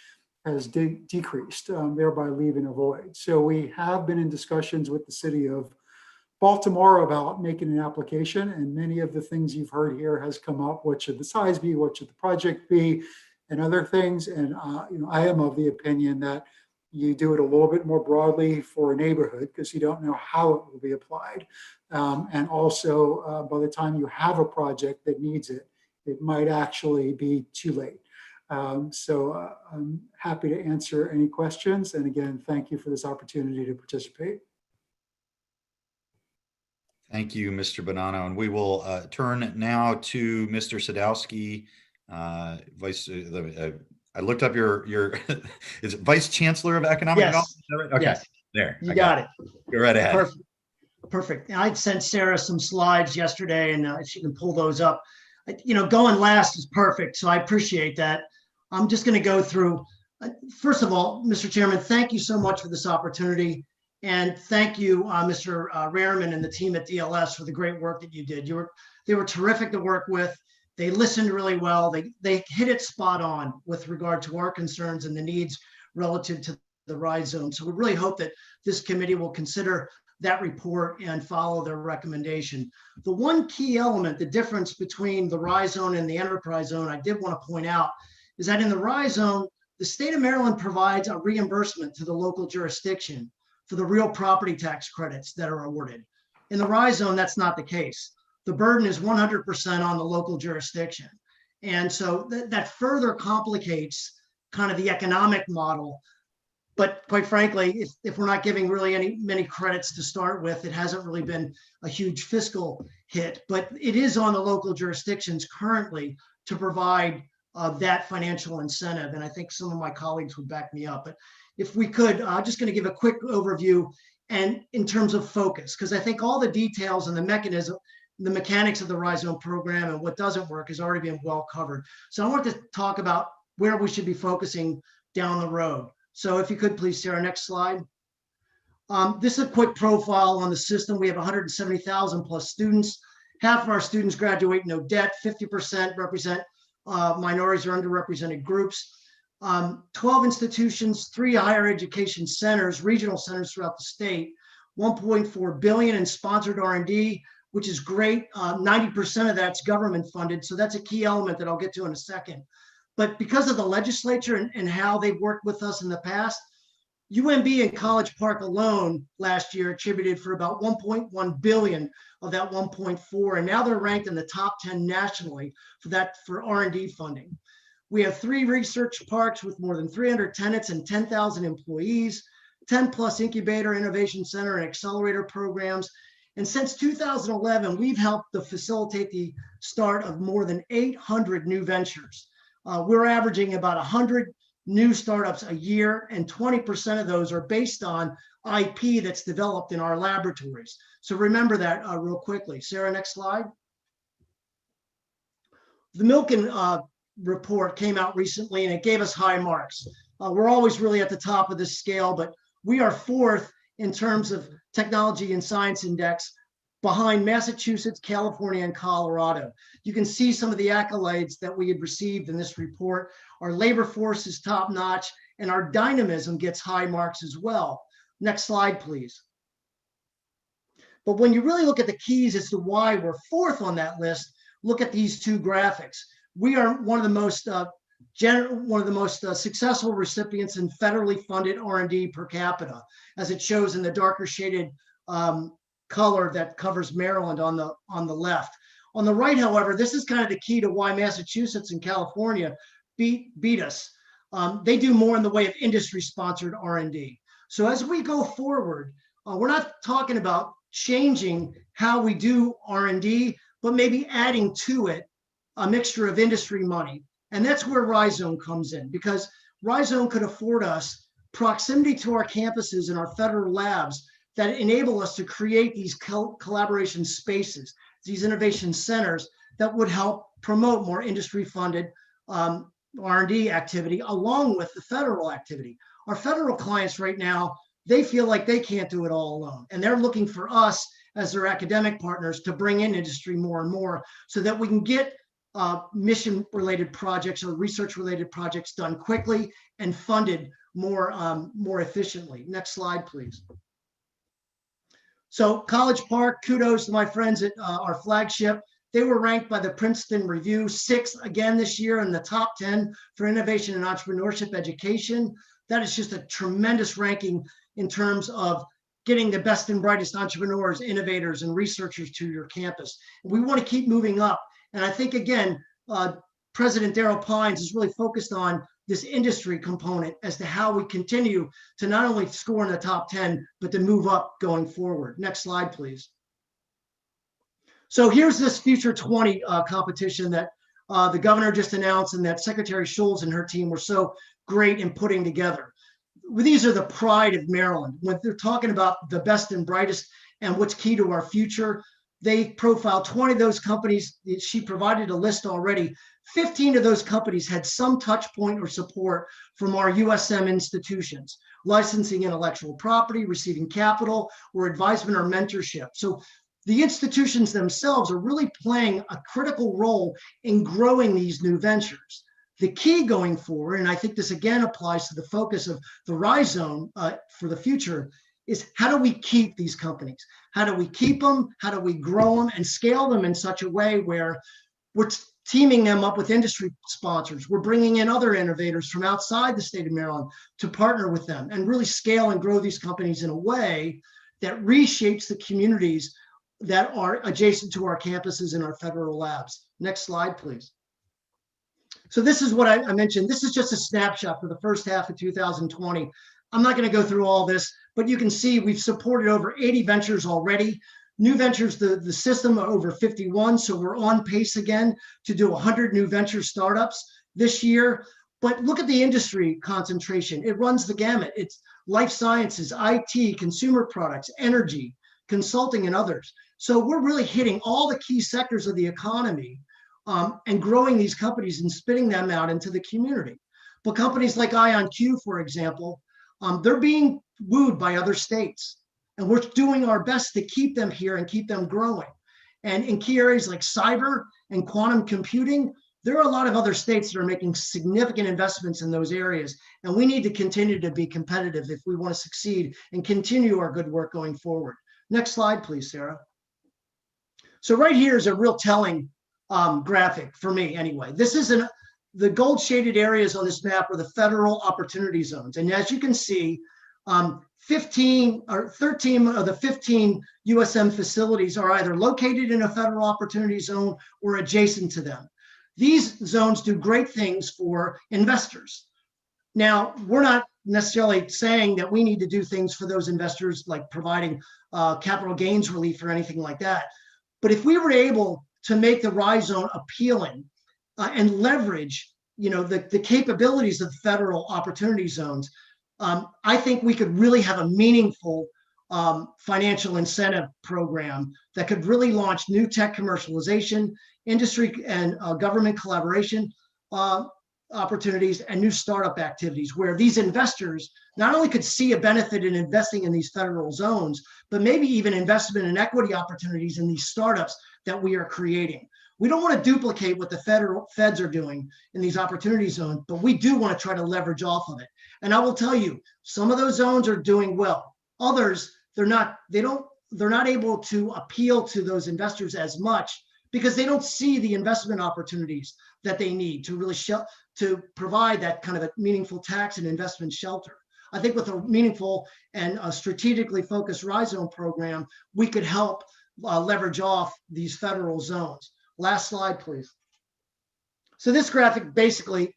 has decreased, thereby leaving a void. So we have been in discussions with the city of Baltimore about making an application, and many of the things you've heard here has come up. What should the size be? What should the project be? And other things. And I am of the opinion that you do it a little bit more broadly for a neighborhood because you don't know how it will be applied. And also, by the time you have a project that needs it, it might actually be too late. So I'm happy to answer any questions. And again, thank you for this opportunity to participate. Thank you, Mr. Bonanno. And we will turn now to Mr. Sadowski, I looked up your is it Vice Chancellor of Economic Yes. Development? Okay. Yes. There. You got it. Go right ahead. Perfect. Perfect. I'd sent Sarah some slides yesterday, and if she can pull those up. Going last is perfect, so I appreciate that. I'm just going to go through. First of all, Mr. Chairman, thank you so much for this opportunity. And thank you, Mr. Rehrman and the team at DLS for the great work that you did. They were terrific to work with. They listened really well. They hit it spot on with regard to our concerns and the needs relative to the RISE zone. So we really hope that this committee will consider that report and follow their recommendation. The one key element, the difference between the RISE zone and the enterprise zone, I did want to point out, is that in the RISE zone, the state of Maryland provides a reimbursement to the local jurisdiction for the real property tax credits that are awarded. In the RISE zone, that's not the case. The burden is 100% on the local jurisdiction. And so that further complicates kind of the economic model. But quite frankly, if we're not giving really many credits to start with, it hasn't really been a huge fiscal hit. But it is on the local jurisdictions currently to provide that financial incentive. And I think some of my colleagues would back me up. But if we could, I'm just going to give a quick overview and in terms of focus, because I think all the details and the mechanics of the RISE zone program and what doesn't work has already been well covered. So I want to talk about where we should be focusing down the road. So if you could please, Sarah, next slide. This is a quick profile on the system. We have 170,000 plus students. Half of our students graduate no debt. 50% represent minorities or underrepresented groups. 12 institutions, 3 higher education centers, regional centers throughout the state. 1.4 billion in sponsored R&D, which is great. 90% of that's government funded. So that's a key element that I'll get to in a second. But because of the legislature and how they've worked with us in the past, UMB and College Park alone last year attributed for about 1.1 billion of that 1.4, and now they're ranked in the top 10 nationally for R&D funding. We have 3 research parks with more than 300 tenants and 10,000 employees, 10 plus incubator, innovation center, and accelerator programs. And since 2011, we've helped to facilitate the start of more than 800 new ventures. We're averaging about 100 new startups a year, and 20% of those are based on IP that's developed in our laboratories. So remember that real quickly. Sarah, next slide. The Milken report came out recently, and it gave us high marks. We're always really at the top of this scale, but we are fourth in terms of technology and science index behind Massachusetts, California, and Colorado. You can see some of the accolades that we had received in this report. Our labor force is top notch, and our dynamism gets high marks as well. Next slide, please. But when you really look at the keys as to why we're fourth on that list, look at these two graphics. We are one of the most successful recipients in federally funded R&D per capita, as it shows in the darker shaded color that covers Maryland on the left. On the right, however, this is kind of the key to why Massachusetts and California beat us. They do more in the way of industry-sponsored R&D. So as we go forward, we're not talking about changing how we do R&D, but maybe adding to it a mixture of industry money. And that's where Rhizome comes in, because Rhizome could afford us proximity to our campuses and our federal labs that enable us to create these collaboration spaces, these innovation centers that would help promote more industry-funded R&D activity along with the federal activity. Our federal clients right now, they feel like they can't do it all alone, and they're looking for us as their academic partners to bring in industry more and more so that we can get mission-related projects or research-related projects done quickly and funded more efficiently. Next slide, please. So College Park, kudos to my friends at our flagship. They were ranked by the Princeton Review 6th again this year in the top 10 for innovation and entrepreneurship education. That is just a tremendous ranking in terms of getting the best and brightest entrepreneurs, innovators, and researchers to your campus. We want to keep moving up. And I think, again, President Darrell Pines is really focused on this industry component as to how we continue to not only score in the top 10, but to move up going forward. Next slide, please. So here's this Future 20 competition that the governor just announced and that Secretary Schulz and her team were so great in putting together. These are the pride of Maryland. When they're talking about the best and brightest and what's key to our future, they profiled 20 of those companies. She provided a list already. 15 of those companies had some touch point or support from our USM institutions, licensing intellectual property, receiving capital, or advisement or mentorship. So the institutions themselves are really playing a critical role in growing these new ventures. The key going forward, and I think this again applies to the focus of the Rhizome for the future, is how do we keep these companies? How do we keep them? How do we grow them and scale them in such a way where we're teaming them up with industry sponsors? We're bringing in other innovators from outside the state of Maryland to partner with them and really scale and grow these companies in a way that reshapes the communities that are adjacent to our campuses and our federal labs. Next slide, please. So this is what I mentioned. This is just a snapshot for the first half of 2020. I'm not going to go through all this, but you can see we've supported over 80 ventures already. New ventures, the system are over 51, so we're on pace again to do 100 new venture startups this year. But look at the industry concentration. It runs the gamut. It's life sciences, IT, consumer products, energy, consulting, and others. So we're really hitting all the key sectors of the economy and growing these companies and spitting them out into the community. But companies like IonQ, for example, they're being wooed by other states. And we're doing our best to keep them here and keep them growing. And in key areas like cyber and quantum computing, there are a lot of other states that are making significant investments in those areas. And we need to continue to be competitive if we want to succeed and continue our good work going forward. Next slide, please, Sarah. So right here is a real telling graphic for me anyway. This is the gold shaded areas on this map are the federal opportunity zones. And as you can see, 13 of the 15 USM facilities are either located in a federal opportunity zone or adjacent to them. These zones do great things for investors. Now, we're not necessarily saying that we need to do things for those investors like providing capital gains relief or anything like that. But if we were able to make the Rhizome appealing and leverage, the capabilities of federal opportunity zones, I think we could really have a meaningful financial incentive program that could really launch new tech commercialization, industry and government collaboration opportunities and new startup activities where these investors not only could see a benefit in investing in these federal zones, but maybe even investment in equity opportunities in these startups that we are creating. We don't want to duplicate what the feds are doing in these opportunity zones, but we do want to try to leverage off of it. And I will tell you, some of those zones are doing well. Others, they're not able to appeal to those investors as much because they don't see the investment opportunities that they need to really to provide that kind of a meaningful tax and investment shelter. I think with a meaningful and a strategically focused RISE Zone program, we could help leverage off these federal zones. Last slide, please. So this graphic basically,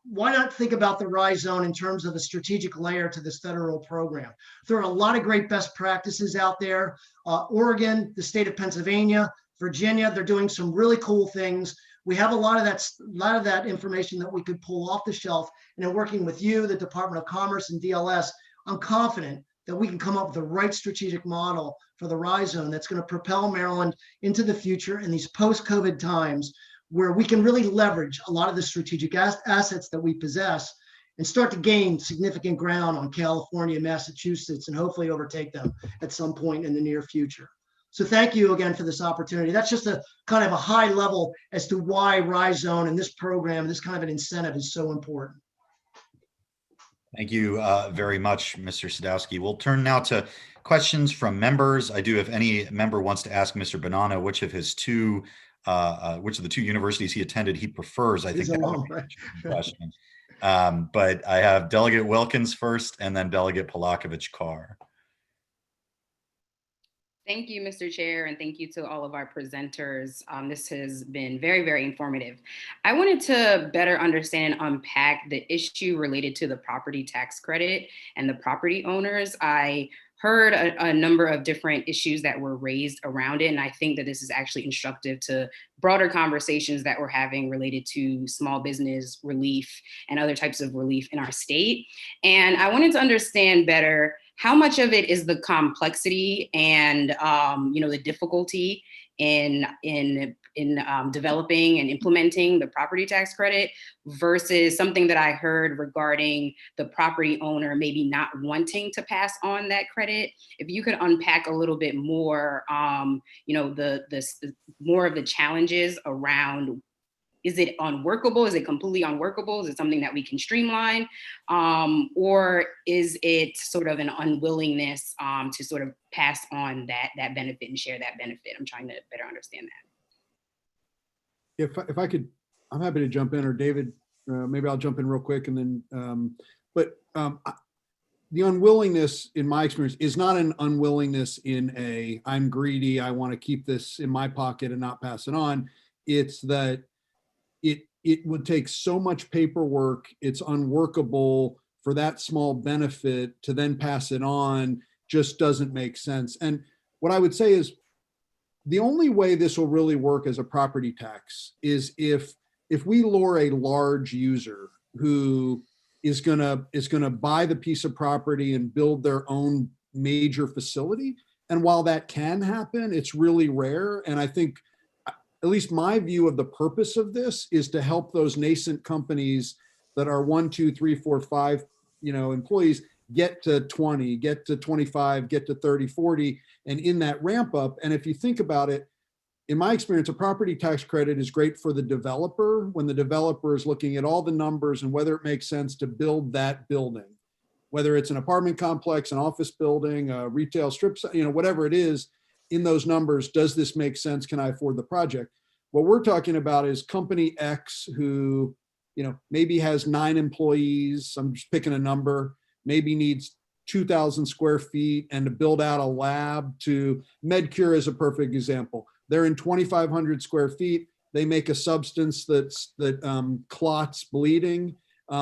why not think about the RISE Zone in terms of a strategic layer to this federal program? There are a lot of great best practices out there. Oregon, the state of Pennsylvania, Virginia, they're doing some really cool things. We have a lot of that information that we could pull off the shelf. And in working with you, the Department of Commerce and DLS, I'm confident that we can come up with the right strategic model for the RISE Zone that's going to propel Maryland into the future in these post-COVID times where we can really leverage a lot of the strategic assets that we possess and start to gain significant ground on California, Massachusetts, and hopefully overtake them at some point in the near future. So thank you again for this opportunity. That's just a kind of a high level as to why RISE Zone and this program, this kind of an incentive is so important. Thank you very much, Mr. Sadowski. We'll turn now to questions from members. I do, if any member wants to ask Mr. Bonanno which of the two universities he attended he prefers, I think that would be a question. But I have Delegate Wilkins first and then Delegate Polakovich-Carr. Thank you, Mr. Chair, and thank you to all of our presenters. This has been very, very informative. I wanted to better understand and unpack the issue related to the property tax credit and the property owners. I heard a number of different issues that were raised around it, and I think that this is actually instructive to broader conversations that we're having related to small business relief and other types of relief in our state. And I wanted to understand better how much of it is the complexity and the difficulty in developing and implementing the property tax credit versus something that I heard regarding the property owner maybe not wanting to pass on that credit. If you could unpack a little bit more, more of the challenges around. Is it unworkable? Is it completely unworkable? Is it something that we can streamline? Or is it sort of an unwillingness to sort of pass on that benefit and share that benefit? I'm trying to better understand that. If I could, I'm happy to jump in, or David, maybe I'll jump in real quick and then, the unwillingness in my experience is not an unwillingness in I'm greedy, I want to keep this in my pocket and not pass it on. It's that it would take so much paperwork, it's unworkable for that small benefit to then pass it on, just doesn't make sense. And what I would say is the only way this will really work as a property tax is if we lure a large user who is gonna buy the piece of property and build their own major facility. And while that can happen, it's really rare. And I think at least my view of the purpose of this is to help those nascent companies that are 1, 2, 3, 4, 5, employees get to 20, get to 25, get to 30, 40, and in that ramp up. And if you think about it, in my experience, a property tax credit is great for the developer when the developer is looking at all the numbers and whether it makes sense to build that building, whether it's an apartment complex, an office building, a retail strip, whatever it is. In those numbers, does this make sense? Can I afford the project? What we're talking about is company X who, maybe has 9 employees. I'm just picking a number, maybe needs 2,000 square feet and to build out a lab. To MedCure is a perfect example. They're in 2,500 square feet. They make a substance that clots bleeding.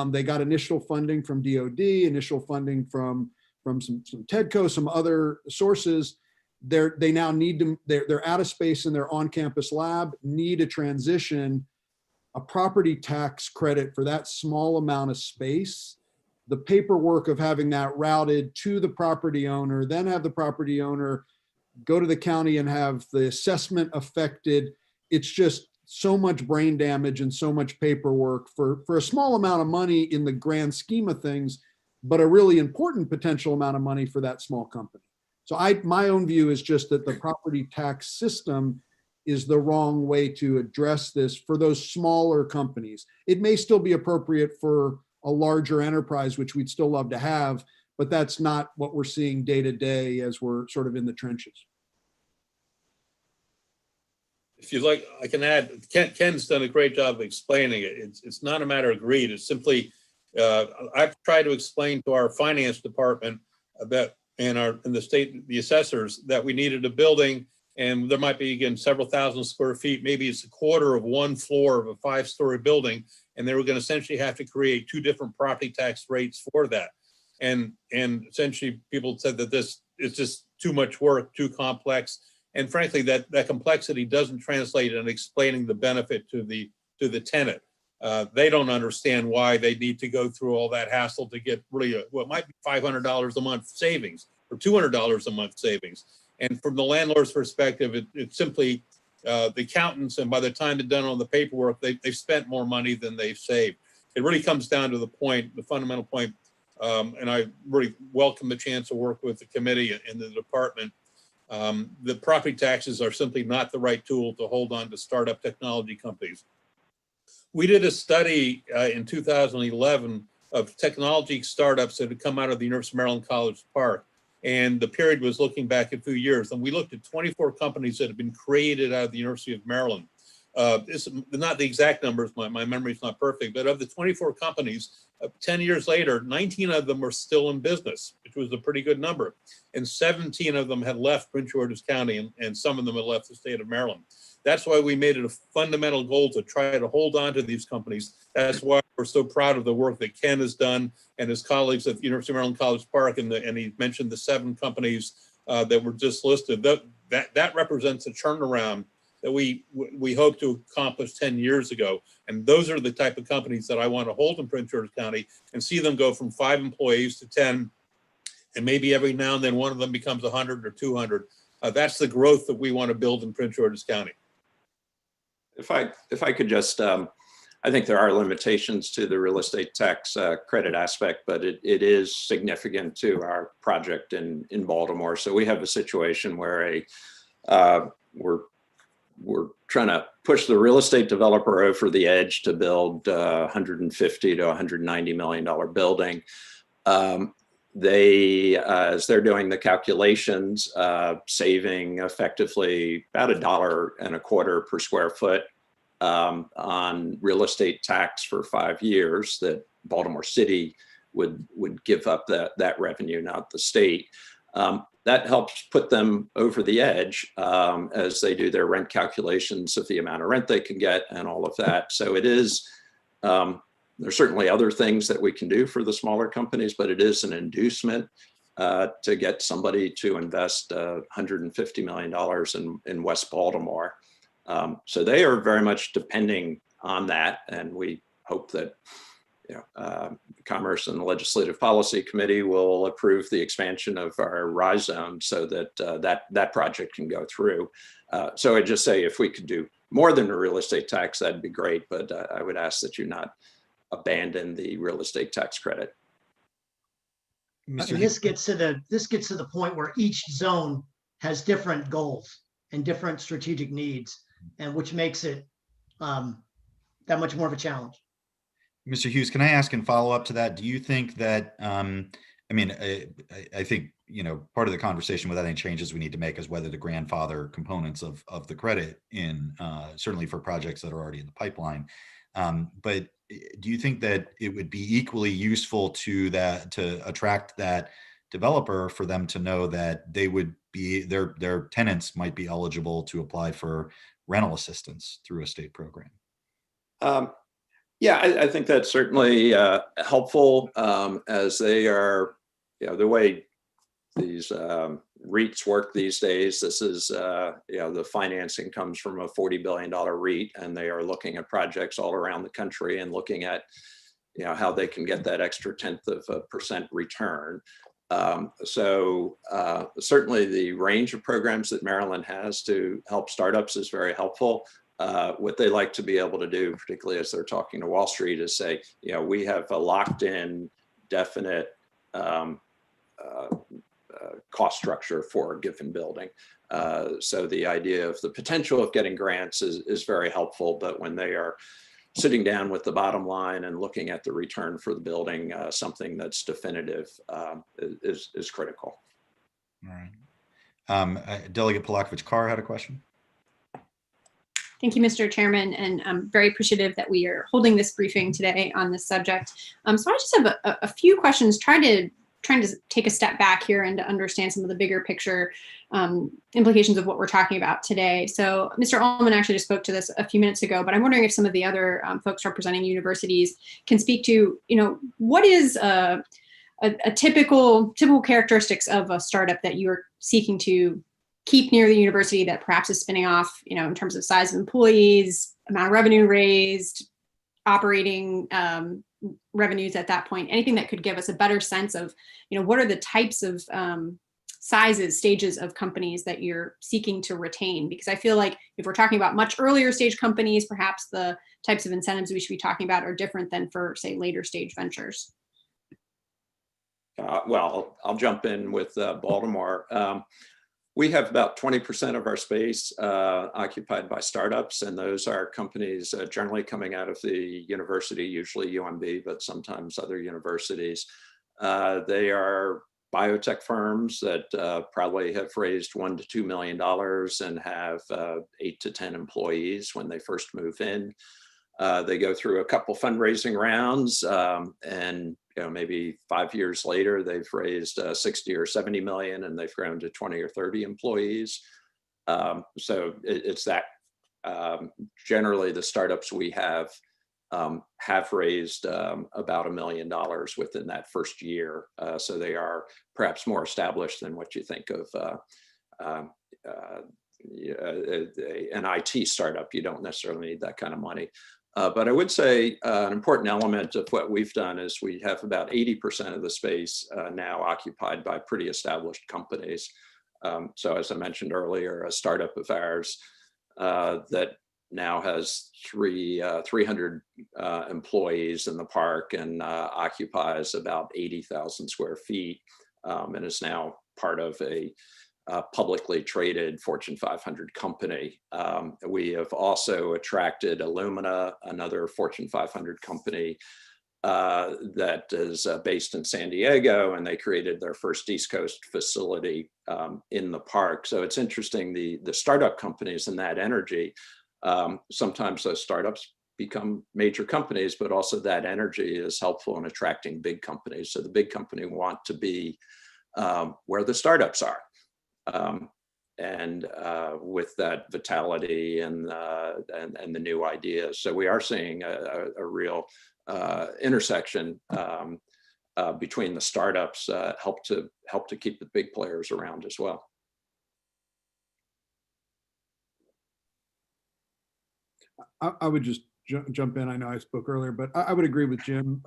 They got initial funding from DOD, initial funding from some TEDCO, some other sources. They now need to, they're out of space in their on-campus lab, need a transition, a property tax credit for that small amount of space. The paperwork of having that routed to the property owner, then have the property owner go to the county and have the assessment affected. It's just so much brain damage and so much paperwork for a small amount of money in the grand scheme of things, but a really important potential amount of money for that small company. So my own view is just that the property tax system is the wrong way to address this for those smaller companies. It may still be appropriate for a larger enterprise, which we'd still love to have, but that's not what we're seeing day to day as we're sort of in the trenches. If you'd like, I can add, Ken's done a great job of explaining it. It's not a matter of greed. It's simply, I've tried to explain to our finance department that in the state, the assessors, that we needed a building, and there might be, again, several thousand square feet. Maybe it's a quarter of one floor of a 5-story building, and they were going to essentially have to create 2 different property tax rates for that. And essentially people said that this is just too much work, too complex. And frankly, that complexity doesn't translate in explaining the benefit to the tenant. They don't understand why they need to go through all that hassle to get really what might be $500 a month savings or $200 a month savings. And from the landlord's perspective, it's simply the accountants, and by the time they're done on the paperwork, they've spent more money than they've saved. It really comes down to the fundamental point, and I really welcome the chance to work with the committee and the department. The property taxes are simply not the right tool to hold on to startup technology companies. We did a study in 2011 of technology startups that had come out of the University of Maryland College Park. And the period was looking back a few years. And we looked at 24 companies that had been created out of the University of Maryland. This not the exact numbers, my memory's not perfect, but of the 24 companies, 10 years later, 19 of them were still in business, which was a pretty good number. And 17 of them had left Prince George's County, and some of them had left the state of Maryland. That's why we made it a fundamental goal to try to hold on to these companies. That's why we're so proud of the work that Ken has done and his colleagues at the University of Maryland College Park, and he mentioned the 7 companies that were just listed. That represents a turnaround that we hope to accomplish 10 years ago. And those are the type of companies that I want to hold in Prince George's County and see them go from 5 employees to 10, and maybe every now and then one of them becomes 100 or 200. That's the growth that we want to build in Prince George's County. If I could just, I think there are limitations to the real estate tax credit aspect, but it is significant to our project in Baltimore. So we have a situation where we're trying to push the real estate developer over the edge to build $150 to $190 million building. As they're doing the calculations, saving effectively about $1.25 per square foot on real estate tax for 5 years, that Baltimore City would give up that revenue, not the state. That helps put them over the edge as they do their rent calculations of the amount of rent they can get and all of that. So it is, there's certainly other things that we can do for the smaller companies, but it is an inducement to get somebody to invest $150 million in West Baltimore. So they are very much depending on that. And we hope that Commerce and the Legislative Policy Committee will approve the expansion of our RISE zone so that that project can go through. So I'd just say if we could do more than a real estate tax, that'd be great. But I would ask that you not abandon the real estate tax credit. And this gets to the point where each zone has different goals and different strategic needs, and which makes it that much more of a challenge. Mr. Hughes, can I ask in follow up to that? Do you think that, I think, part of the conversation without any changes we need to make is whether the grandfather components of the credit in, certainly for projects that are already in the pipeline. But do you think that it would be equally useful to attract that developer for them to know that they would be, their tenants might be eligible to apply for rental assistance through a state program? Yeah, I think that's certainly helpful as they are, the way these REITs work these days. This is, the financing comes from a $40 billion REIT, and they are looking at projects all around the country and looking at, how they can get that extra 0.1% return. So certainly the range of programs that Maryland has to help startups is very helpful. what they like to be able to do, particularly as they're talking to Wall Street, is say, you know, we have a locked in, definite cost structure for a given building. So the idea of the potential of getting grants is very helpful, but when they are sitting down with the bottom line and looking at the return for the building, something that's definitive is critical. All right. Delegate Polakovich-Carr had a question. Thank you, Mr. Chairman, and I'm very appreciative that we are holding this briefing today on this subject. So I just have a few questions, trying to take a step back here and to understand some of the bigger picture implications of what we're talking about today. So Mr. Ullman actually just spoke to this a few minutes ago, but I'm wondering if some of the other folks representing universities can speak to, you know, what is a typical characteristics of a startup that you're seeking to keep near the university that perhaps is spinning off, you know, in terms of size of employees, amount of revenue raised, operating revenues at that point, anything that could give us a better sense of, you know, what are the types of sizes, stages of companies that you're seeking to retain? Because I feel like if we're talking about much earlier stage companies, perhaps the types of incentives we should be talking about are different than for, say, later stage ventures. Well, I'll jump in with Baltimore. We have about 20% of our space occupied by startups, and those are companies generally coming out of the university, usually UMB, but sometimes other universities. They are biotech firms that probably have raised $1 to $2 million and have 8 to 10 employees when they first move in. They go through a couple fundraising rounds, and maybe 5 years later, they've raised 60 or 70 million, and they've grown to 20 or 30 employees. So it's that generally the startups we have raised about $1 million within that first year. So they are perhaps more established than what you think of an IT startup. You don't necessarily need that kind of money. But I would say an important element of what we've done is we have about 80% of the space now occupied by pretty established companies. So as I mentioned earlier, a startup of ours that now has 300 employees in the park and occupies about 80,000 square feet and is now part of a publicly traded Fortune 500 company. We have also attracted Illumina, another Fortune 500 company that is based in San Diego, and they created their first East Coast facility in the park. So it's interesting, the startup companies in that energy, sometimes those startups become major companies, but also that energy is helpful in attracting big companies. So the big company want to be where the startups are. With that vitality and the new ideas. So we are seeing a real intersection between the startups help to keep the big players around as well. I would just jump in. I know I spoke earlier, but I would agree with Jim.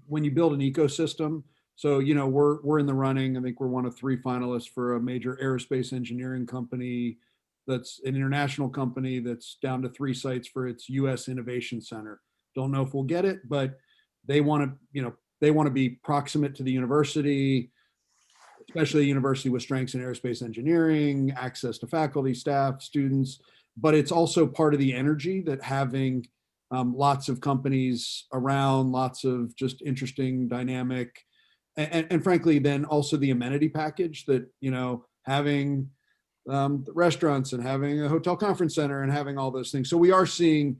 When you build an ecosystem, so, we're in the running. I think we're one of 3 finalists for a major aerospace engineering company that's an international company that's down to 3 sites for its U.S. Innovation Center. Don't know if we'll get it, but they want to be proximate to the university, especially a university with strengths in aerospace engineering, access to faculty, staff, students. But it's also part of the energy that having lots of companies around, lots of just interesting, dynamic, and frankly, then also the amenity package that, having the restaurants and having a hotel conference center and having all those things. So we are seeing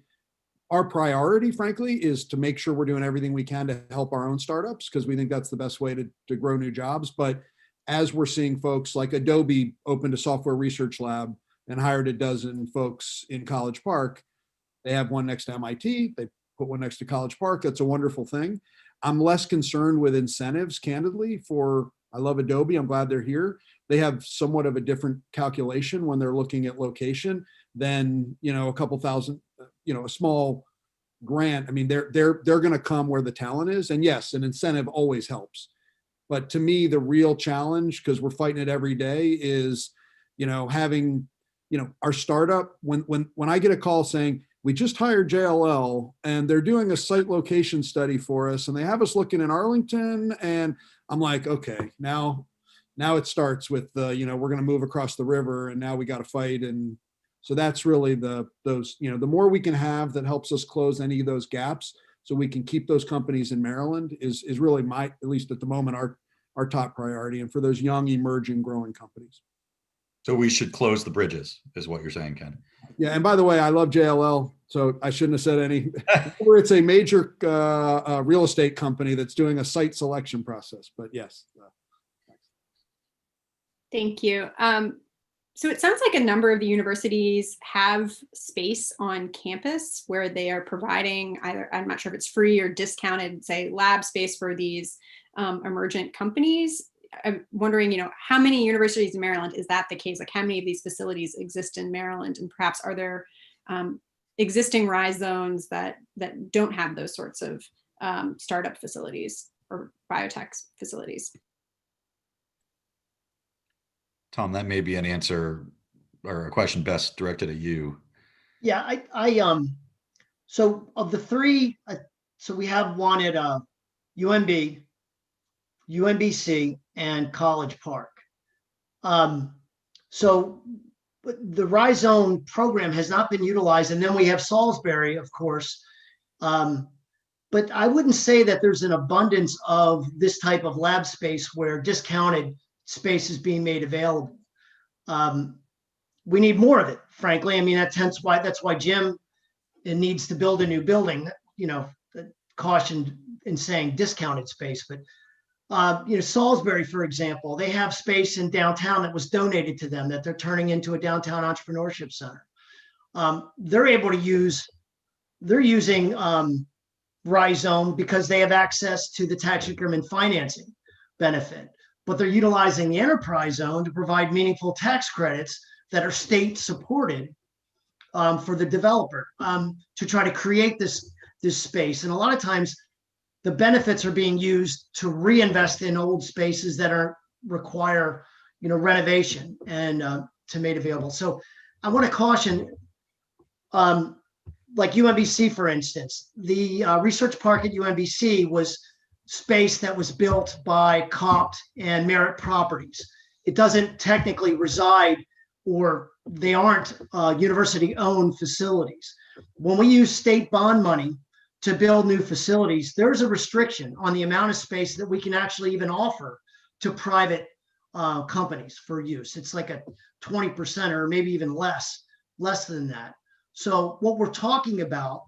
our priority, frankly, is to make sure we're doing everything we can to help our own startups, because we think that's the best way to grow new jobs. But as we're seeing folks like Adobe opened a software research lab and hired a dozen folks in College Park, they have one next to MIT, they put one next to College Park. That's a wonderful thing. I'm less concerned with incentives, candidly, I love Adobe. I'm glad they're here. They have somewhat of a different calculation when they're looking at location than, a couple thousand, a small grant. I mean, they're going to come where the talent is. And yes, an incentive always helps. But to me, the real challenge, because we're fighting it every day, is, having our startup, when I get a call saying, we just hired JLL and they're doing a site location study for us and they have us looking in Arlington, and I'm like, okay, now it starts with we're going to move across the river and now we got to fight. And so that's really the more we can have that helps us close any of those gaps so we can keep those companies in Maryland is really at least at the moment, our top priority, and for those young, emerging, growing companies. So we should close the bridges, is what you're saying, Ken. Yeah, and by the way, I love JLL, so I shouldn't have said any. Or it's a major real estate company that's doing a site selection process, but yes. Thank you. So it sounds like a number of the universities have space on campus where they are providing either, I'm not sure if it's free or discounted, say, lab space for these emergent companies. I'm wondering, how many universities in Maryland is that the case? Like, how many of these facilities exist in Maryland? And perhaps are there existing RISE zones that don't have those sorts of startup facilities or biotech facilities? Tom, that may be an answer or a question best directed at you. Yeah, so of the three, so we have one at UMB, UMBC, and College Park. So the RISE Zone program has not been utilized, and then we have Salisbury, of course. But I wouldn't say that there's an abundance of this type of lab space where discounted space is being made available. We need more of it, frankly. I mean, that's why Jim needs to build a new building, cautioned in saying discounted space. But, Salisbury, for example, they have space in downtown that was donated to them that they're turning into a downtown entrepreneurship center. They're using RISE Zone because they have access to the tax increment financing benefit, but they're utilizing the enterprise zone to provide meaningful tax credits that are state supported for the developer to try to create this space. And a lot of times the benefits are being used to reinvest in old spaces that require renovation and to made available. So I want to caution, like UMBC, for instance, the research park at UMBC was space that was built by COPT and Merit Properties. It doesn't technically reside, or they aren't university-owned facilities. When we use state bond money to build new facilities, there's a restriction on the amount of space that we can actually even offer to private companies for use. It's like a 20% or maybe even less than that. So what we're talking about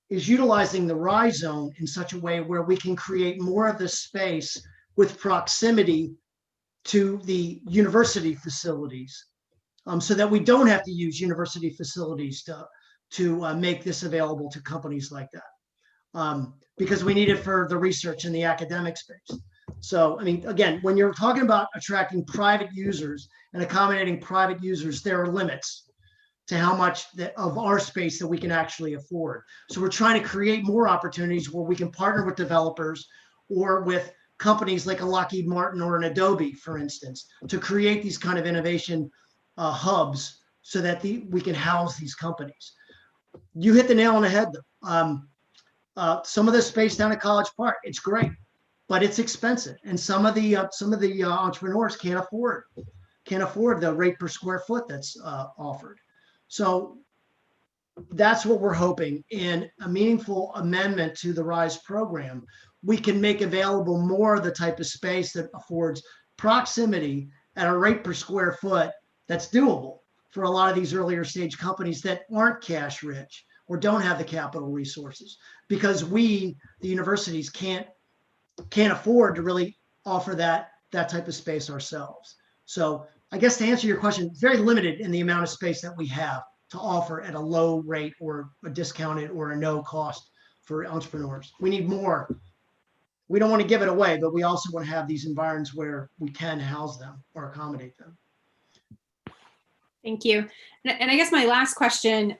is utilizing the RISE Zone in such a way where we can create more of this space with proximity to the university facilities, so that we don't have to use university facilities to make this available to companies like that, because we need it for the research and the academic space. So, I mean, again, when you're talking about attracting private users and accommodating private users, there are limits to how much of our space that we can actually afford. So we're trying to create more opportunities where we can partner with developers or with companies like a Lockheed Martin or an Adobe, for instance, to create these kind of innovation hubs so that we can house these companies. You hit the nail on the head, though. Some of the space down at College Park, it's great, but it's expensive, and some of the entrepreneurs can't afford the rate per square foot that's offered. So that's what we're hoping. In a meaningful amendment to the RISE program, we can make available more of the type of space that affords proximity at a rate per square foot that's doable for a lot of these earlier stage companies that aren't cash rich or don't have the capital resources, because we, the universities, can't afford to really offer that type of space ourselves. So I guess to answer your question, very limited in the amount of space that we have to offer at a low rate or a discounted or a no cost for entrepreneurs. We need more. We don't want to give it away, but we also want to have these environments where we can house them or accommodate them. Thank you. And I guess my last question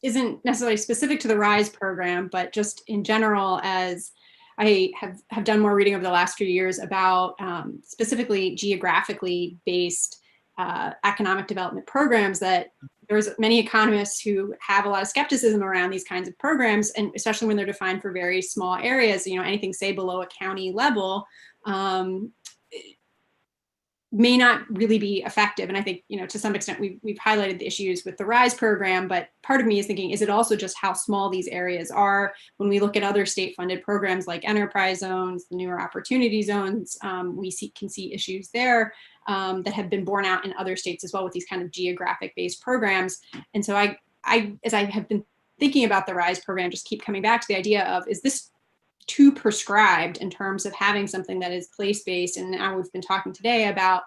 isn't necessarily specific to the RISE program, but just in general, as I have done more reading over the last few years about specifically geographically based economic development programs, that there's many economists who have a lot of skepticism around these kinds of programs, and especially when they're defined for very small areas, anything say below a county level, may not really be effective. And I think, to some extent, we've highlighted the issues with the RISE program, but part of me is thinking, is it also just how small these areas are? When we look at other state-funded programs like enterprise zones, the newer opportunity zones, we can see issues there that have been borne out in other states as well with these kind of geographic-based programs. And so I, as I have been thinking about the RISE program, just keep coming back to the idea of, is this too prescribed in terms of having something that is place-based? And now we've been talking today about,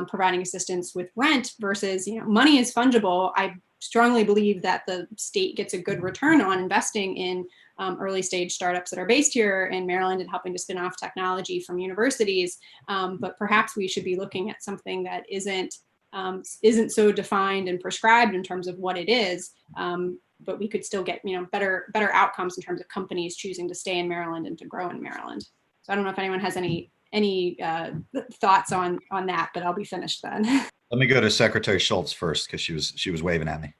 providing assistance with rent versus, money is fungible. I strongly believe that the state gets a good return on investing in early stage startups that are based here in Maryland and helping to spin off technology from universities. But perhaps we should be looking at something that isn't so defined and prescribed in terms of what it is. But we could still get, better outcomes in terms of companies choosing to stay in Maryland and to grow in Maryland. So I don't know if anyone has any thoughts on that, but I'll be finished then. Let me go to Secretary Schultz first, because she was waving at me.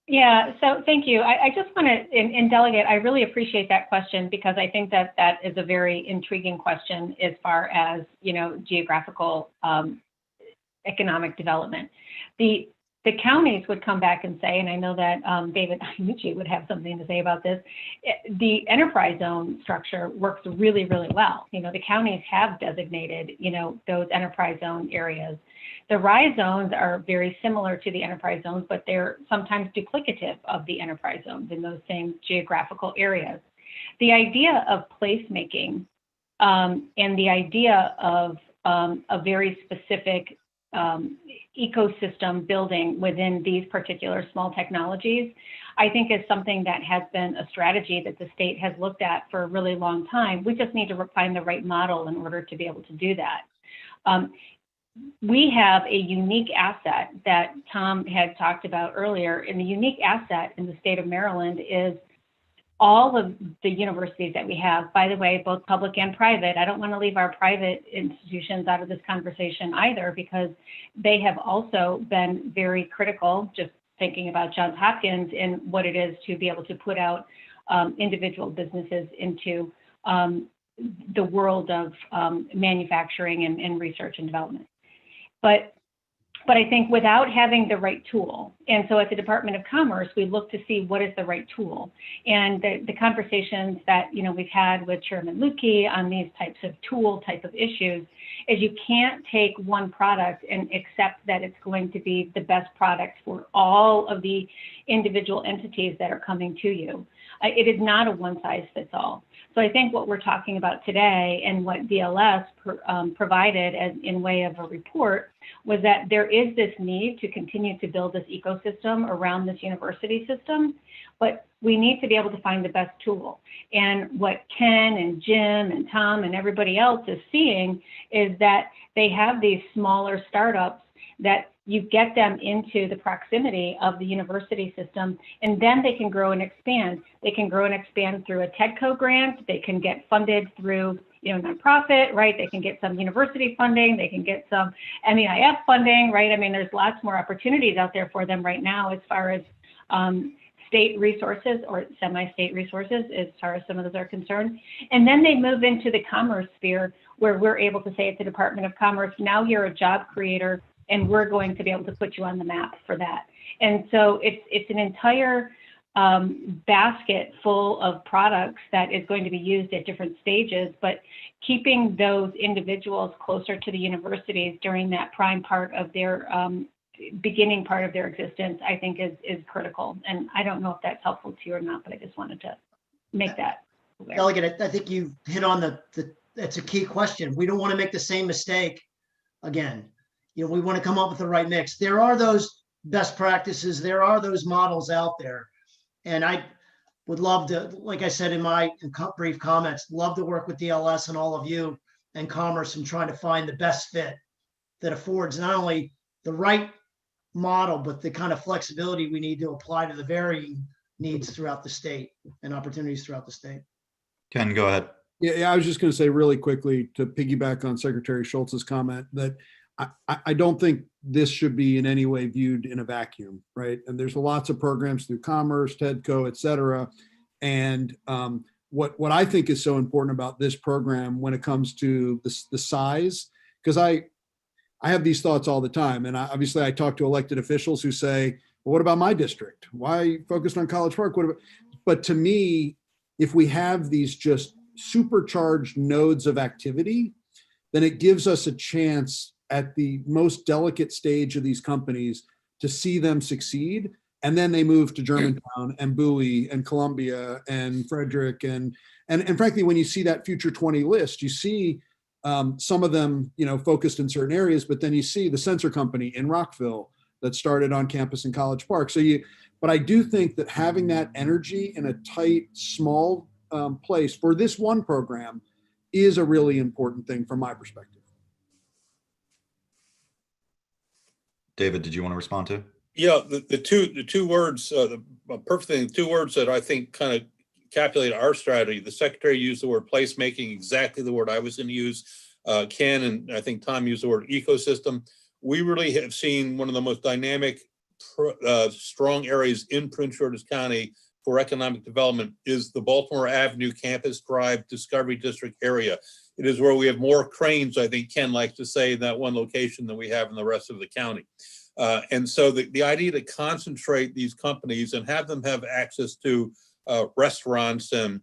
Yeah, so thank you. I just want to, and Delegate, I really appreciate that question, because I think that is a very intriguing question as far as, geographical economic development. The counties would come back and say, and I know that David Iannucci would have something to say about this, the enterprise zone structure works really, really well. The counties have designated, those enterprise zone areas. The RISE zones are very similar to the enterprise zones, but they're sometimes duplicative of the enterprise zones in those same geographical areas. The idea of placemaking and the idea of a very specific ecosystem building within these particular small technologies, I think is something that has been a strategy that the state has looked at for a really long time. We just need to find the right model in order to be able to do that. We have a unique asset that Tom had talked about earlier, and the unique asset in the state of Maryland is all of the universities that we have, by the way, both public and private. I don't want to leave our private institutions out of this conversation either, because they have also been very critical, just thinking about Johns Hopkins and what it is to be able to put out individual businesses into the world of manufacturing and research and development. But I think without having the right tool, and so at the Department of Commerce, we look to see what is the right tool. And the conversations that we've had with Chairman Lukey on these types of type of issues is you can't take one product and accept that it's going to be the best product for all of the individual entities that are coming to you. It is not a one size fits all. So I think what we're talking about today and what DLS provided as in way of a report was that there is this need to continue to build this ecosystem around this university system, but we need to be able to find the best tool. And what Ken and Jim and Tom and everybody else is seeing is that they have these smaller startups that you get them into the proximity of the university system, and then they can grow and expand. They can grow and expand through a TEDCO grant. They can get funded through, nonprofit, right? They can get some university funding. They can get some MEIF funding, right? I mean, there's lots more opportunities out there for them right now as far as state resources or semi-state resources as far as some of those are concerned. And then they move into the commerce sphere where we're able to say at the Department of Commerce, now you're a job creator, and we're going to be able to put you on the map for that. And so it's an entire basket full of products that is going to be used at different stages, but keeping those individuals closer to the universities during that prime part of their beginning part of their existence, I think is critical. And I don't know if that's helpful to you or not, but I just wanted to make that clear. Delegate, I think you hit on that's a key question. We don't want to make the same mistake again. We want to come up with the right mix. There are those best practices. There are those models out there. And I would love to, like I said in my brief comments, love to work with DLS and all of you and Commerce and trying to find the best fit that affords not only the right model, but the kind of flexibility we need to apply to the varying needs throughout the state and opportunities throughout the state. Ken, go ahead. Yeah, I was just going to say really quickly to piggyback on Secretary Schultz's comment that I don't think this should be in any way viewed in a vacuum, right? And there's lots of programs through Commerce, TEDCO, et cetera. And what I think is so important about this program when it comes to the size, because I have these thoughts all the time. And obviously I talk to elected officials who say, well, what about my district? Why are you focused on College Park? But to me, if we have these just supercharged nodes of activity, then it gives us a chance at the most delicate stage of these companies to see them succeed. And then they move to Germantown and Bowie and Columbia and Frederick. And frankly, when you see that Future 20 list, you see some of them, focused in certain areas, but then you see the sensor company in Rockville that started on campus in College Park. But I do think that having that energy in a tight, small place for this one program is a really important thing from my perspective. David, did you want to respond to? Yeah, the two words, the perfect thing, two words that I think kind of calculate our strategy. The secretary used the word placemaking, exactly the word I was going to use. Ken and I think Tom used the word ecosystem. We really have seen one of the most dynamic, strong areas in Prince George's County for economic development is the Baltimore Avenue Campus Drive Discovery District area. It is where we have more cranes, I think Ken likes to say, in that one location than we have in the rest of the county. And so the idea to concentrate these companies and have them have access to restaurants, and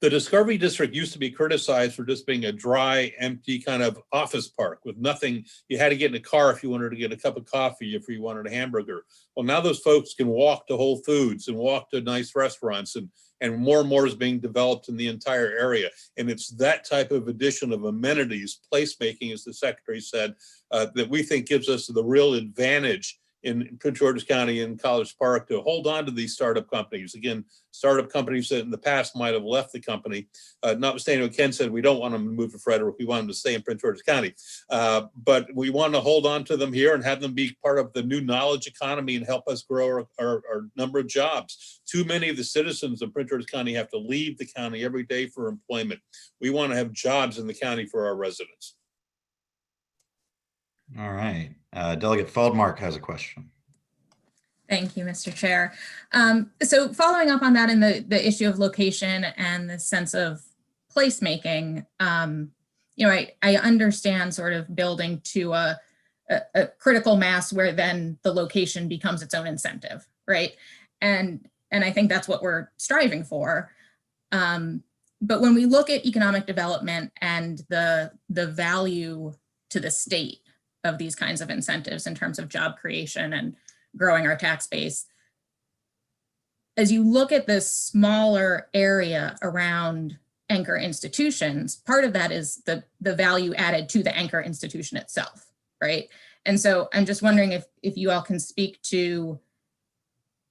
the Discovery District used to be criticized for just being a dry, empty kind of office park with nothing. You had to get in a car if you wanted to get a cup of coffee, if you wanted a hamburger. Well, now those folks can walk to Whole Foods and walk to nice restaurants, and more is being developed in the entire area. And it's that type of addition of amenities, placemaking, as the secretary said, that we think gives us the real advantage in Prince George's County and College Park to hold on to these startup companies. Again, startup companies that in the past might have left the company. Notwithstanding what Ken said, we don't want them to move to Frederick. We want them to stay in Prince George's County. But we want to hold on to them here and have them be part of the new knowledge economy and help us grow our number of jobs. Too many of the citizens of Prince George's County have to leave the county every day for employment. We want to have jobs in the county for our residents. All right. Delegate Feldmark has a question. Thank you, Mr. Chair. So following up on that in the issue of location and the sense of placemaking, I understand sort of building to a critical mass where then the location becomes its own incentive, right? And I think that's what we're striving for. But when we look at economic development and the value to the state of these kinds of incentives in terms of job creation and growing our tax base, as you look at this smaller area around anchor institutions, part of that is the value added to the anchor institution itself, right? And so I'm just wondering if you all can speak to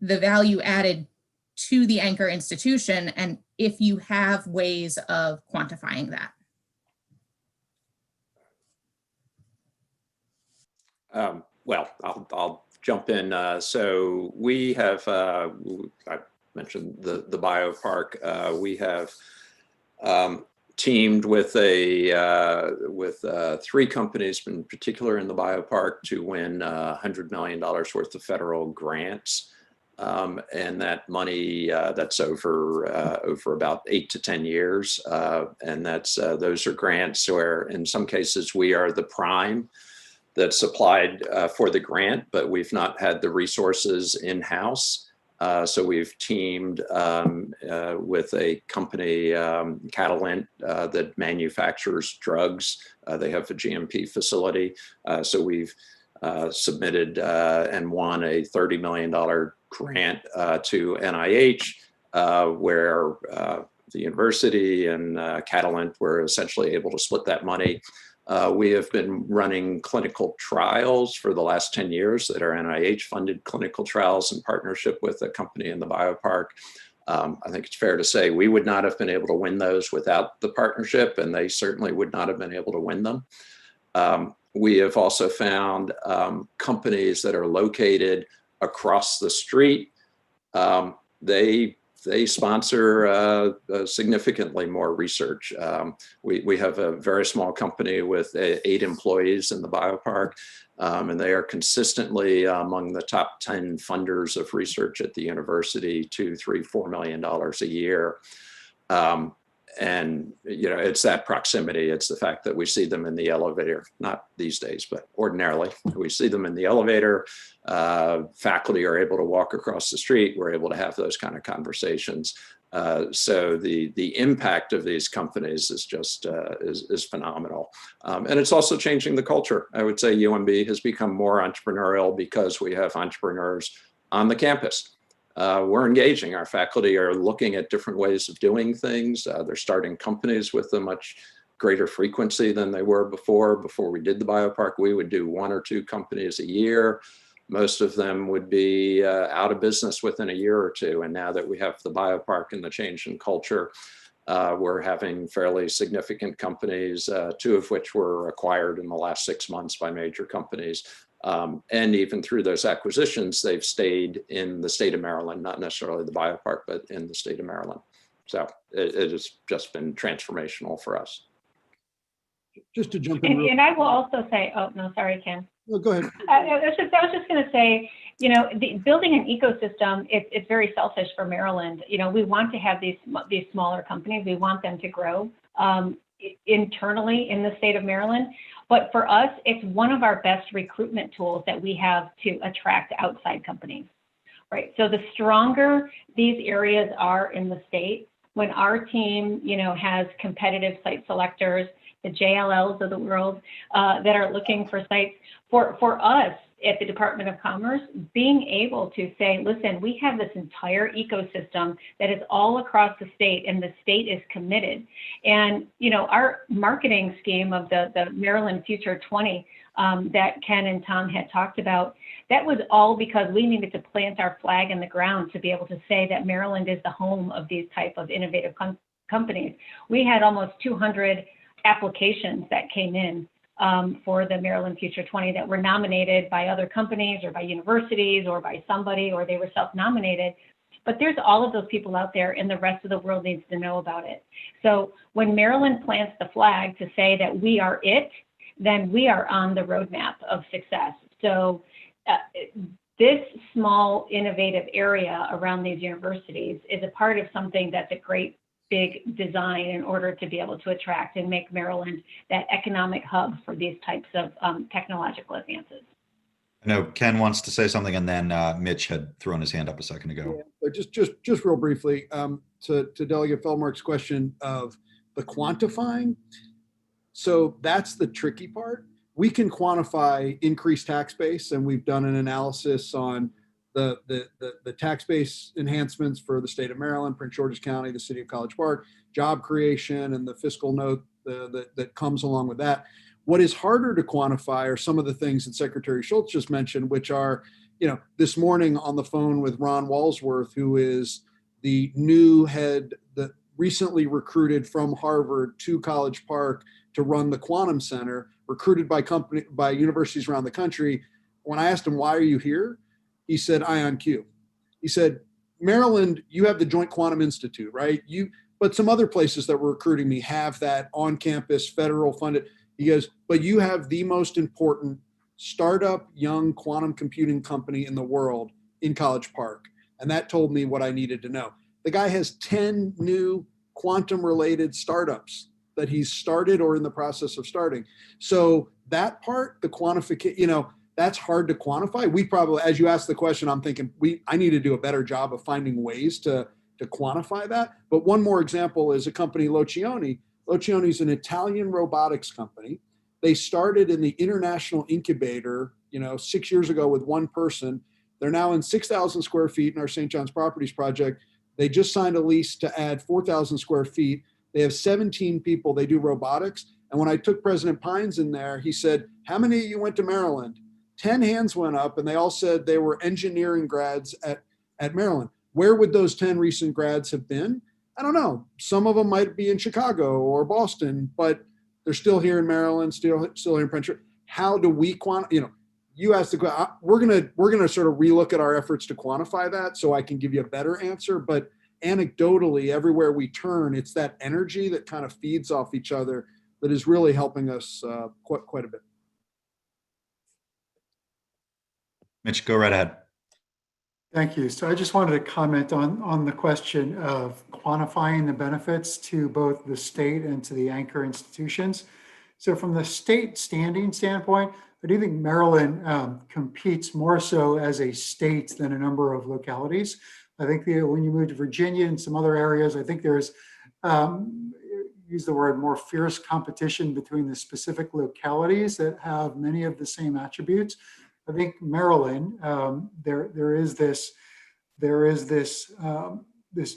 the value added to the anchor institution and if you have ways of quantifying that. Well, I'll jump in. So we have, I mentioned the biopark. We have teamed with three companies, in particular in the biopark, to win $100 million worth of federal grants. And that money, that's over about 8 to 10 years. And those are grants where in some cases we are the prime that's applied for the grant, but we've not had the resources in-house. So we've teamed with a company, Catalent, that manufactures drugs. They have a GMP facility. So we've submitted and won a $30 million grant to NIH, where the university and Catalent were essentially able to split that money. We have been running clinical trials for the last 10 years that are NIH-funded clinical trials in partnership with a company in the biopark. I think it's fair to say we would not have been able to win those without the partnership, and they certainly would not have been able to win them. We have also found companies that are located across the street. They they sponsor significantly more research. We have a very small company with 8 employees in the biopark, and they are consistently among the top 10 funders of research at the university, $2, $3, $4 million a year. And, you know, it's that proximity. It's the fact that we see them in the elevator, not these days, but ordinarily we see them in the elevator. Faculty are able to walk across the street. We're able to have those kind of conversations. So the impact of these companies is just is phenomenal. And it's also changing the culture. I would say UMB has become more entrepreneurial because we have entrepreneurs on the campus. We're engaging. Our faculty are looking at different ways of doing things. They're starting companies with a much greater frequency than they were before. Before we did the biopark, we would do 1 or 2 companies a year. Most of them would be out of business within a year or 2. And now that we have the biopark and the change in culture, we're having fairly significant companies, 2 of which were acquired in the last 6 months by major companies. And even through those acquisitions, they've stayed in the state of Maryland, not necessarily the biopark, but in the state of Maryland. So it has just been transformational for us. Just to jump in. And I will also say, oh, no, sorry, Ken. No, go ahead. I was just going to say, you know, building an ecosystem, it's very selfish for Maryland. You know, we want to have these smaller companies. We want them to grow internally in the state of Maryland. But for us, it's one of our best recruitment tools that we have to attract outside companies, right? So the stronger these areas are in the state, when our team, you know, has competitive site selectors, the JLLs of the world that are looking for sites, for us at the Department of Commerce, being able to say, listen, we have this entire ecosystem that is all across the state and the state is committed. And, you know, our marketing scheme of the Maryland Future 20 that Ken and Tom had talked about, that was all because we needed to plant our flag in the ground to be able to say that Maryland is the home of these type of innovative companies. We had almost 200 applications that came in for the Maryland Future 20 that were nominated by other companies or by universities or by somebody, or they were self-nominated. But there's all of those people out there, and the rest of the world needs to know about it. So when Maryland plants the flag to say that we are it, then we are on the roadmap of success. So this small innovative area around these universities is a part of something that's a great big design in order to be able to attract and make Maryland that economic hub for these types of technological advances. I know Ken wants to say something, and then Mitch had thrown his hand up a second ago. Yeah, but just real briefly, to Delegate Feldmark's question of the quantifying. So that's the tricky part. We can quantify increased tax base, and we've done an analysis on the tax base enhancements for the state of Maryland, Prince George's County, the city of College Park, job creation, and the fiscal note that comes along with that. What is harder to quantify are some of the things that Secretary Schultz just mentioned, which are, you know, this morning on the phone with Ron Walsworth, who is the new head that recently recruited from Harvard to College Park to run the Quantum Center, recruited by universities around the country. When I asked him, why are you here? He said, IonQ. He said, Maryland, you have the Joint Quantum Institute, right? But some other places that were recruiting me have that on-campus, federal funded. He goes, but you have the most important startup young quantum computing company in the world in College Park. And that told me what I needed to know. The guy has 10 new quantum-related startups that he's started or in the process of starting. So that part, the quantification, you know, that's hard to quantify. We probably, as you asked the question, I'm thinking I need to do a better job of finding ways to quantify that. But one more example is a company, Locioni. Locioni is an Italian robotics company. They started in the international incubator, 6 years ago with one person. They're now in 6,000 square feet in our St. John's Properties project. They just signed a lease to add 4,000 square feet. They have 17 people. They do robotics. And when I took President Pines in there, he said, how many of you went to Maryland? 10 hands went up, and they all said they were engineering grads at Maryland. Where would those 10 recent grads have been? I don't know. Some of them might be in Chicago or Boston, but they're still here in Maryland, still here in Prince George. How do we quantify? You asked the question. We're gonna sort of relook at our efforts to quantify that, so I can give you a better answer. But anecdotally, everywhere we turn, it's that energy that kind of feeds off each other that is really helping us quite a bit. Mitch, go right ahead. Thank you. So I just wanted to comment on the question of quantifying the benefits to both the state and to the anchor institutions. So from the state standing standpoint, I do think Maryland competes more so as a state than a number of localities. I think when you move to Virginia and some other areas, I think there's, use the word, more fierce competition between the specific localities that have many of the same attributes. I think Maryland, there is this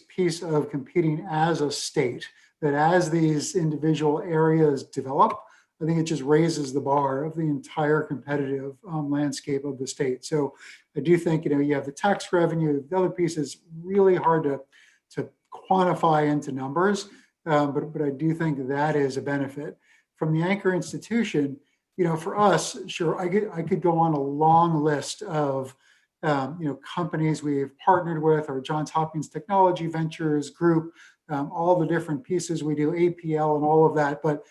piece of competing as a state, that as these individual areas develop, I think it just raises the bar of the entire competitive landscape of the state. So I do think, you have the tax revenue, the other piece is really hard to quantify into numbers, but I do think that is a benefit. From the anchor institution, for us, sure, I could go on a long list of companies we've partnered with, or Johns Hopkins Technology Ventures Group, all the different pieces we do, APL and all of that. But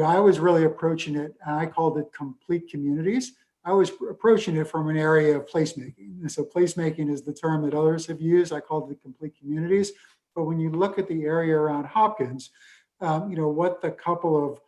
I was really approaching it, and I called it complete communities. I was approaching it from an area of placemaking. And so placemaking is the term that others have used. I called it complete communities. But when you look at the area around Hopkins, what the couple of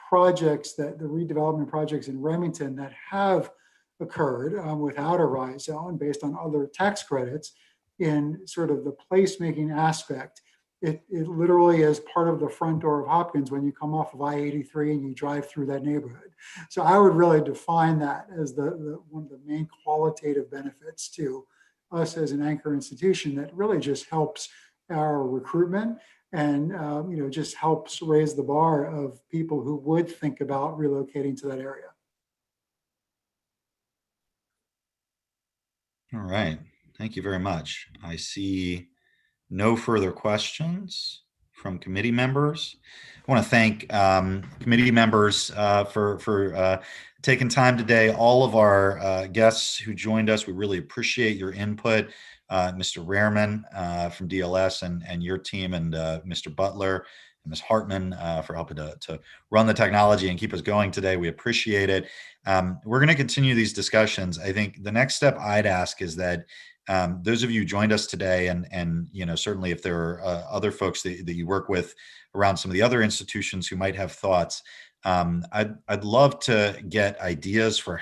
projects, that the redevelopment projects in Remington that have occurred without a rise zone based on other tax credits, in sort of the placemaking aspect, it literally is part of the front door of Hopkins when you come off of I-83 and you drive through that neighborhood. So I would really define that as one of the main qualitative benefits to us as an anchor institution, that really just helps our recruitment and just helps raise the bar of people who would think about relocating to that area. All right. Thank you very much. I see no further questions from committee members. I want to thank committee members for taking time today. All of our guests who joined us, we really appreciate your input. Mr. Rehrman from DLS and your team, and Mr. Butler and Ms. Hartman for helping to run the technology and keep us going today. We appreciate it. We're going to continue these discussions. I think the next step I'd ask is that those of you who joined us today, and certainly if there are other folks that you work with around some of the other institutions who might have thoughts, I'd love to get ideas for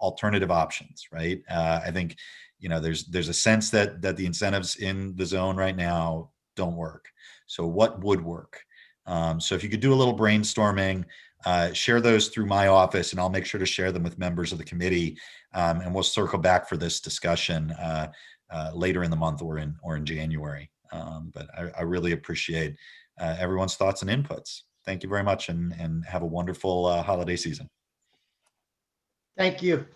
alternative options, right? I think there's a sense that the incentives in the zone right now don't work. So what would work? So if you could do a little brainstorming, share those through my office, and I'll make sure to share them with members of the committee, and we'll circle back for this discussion later in the month or in January. But I really appreciate everyone's thoughts and inputs. Thank you very much, and have a wonderful holiday season. Thank you.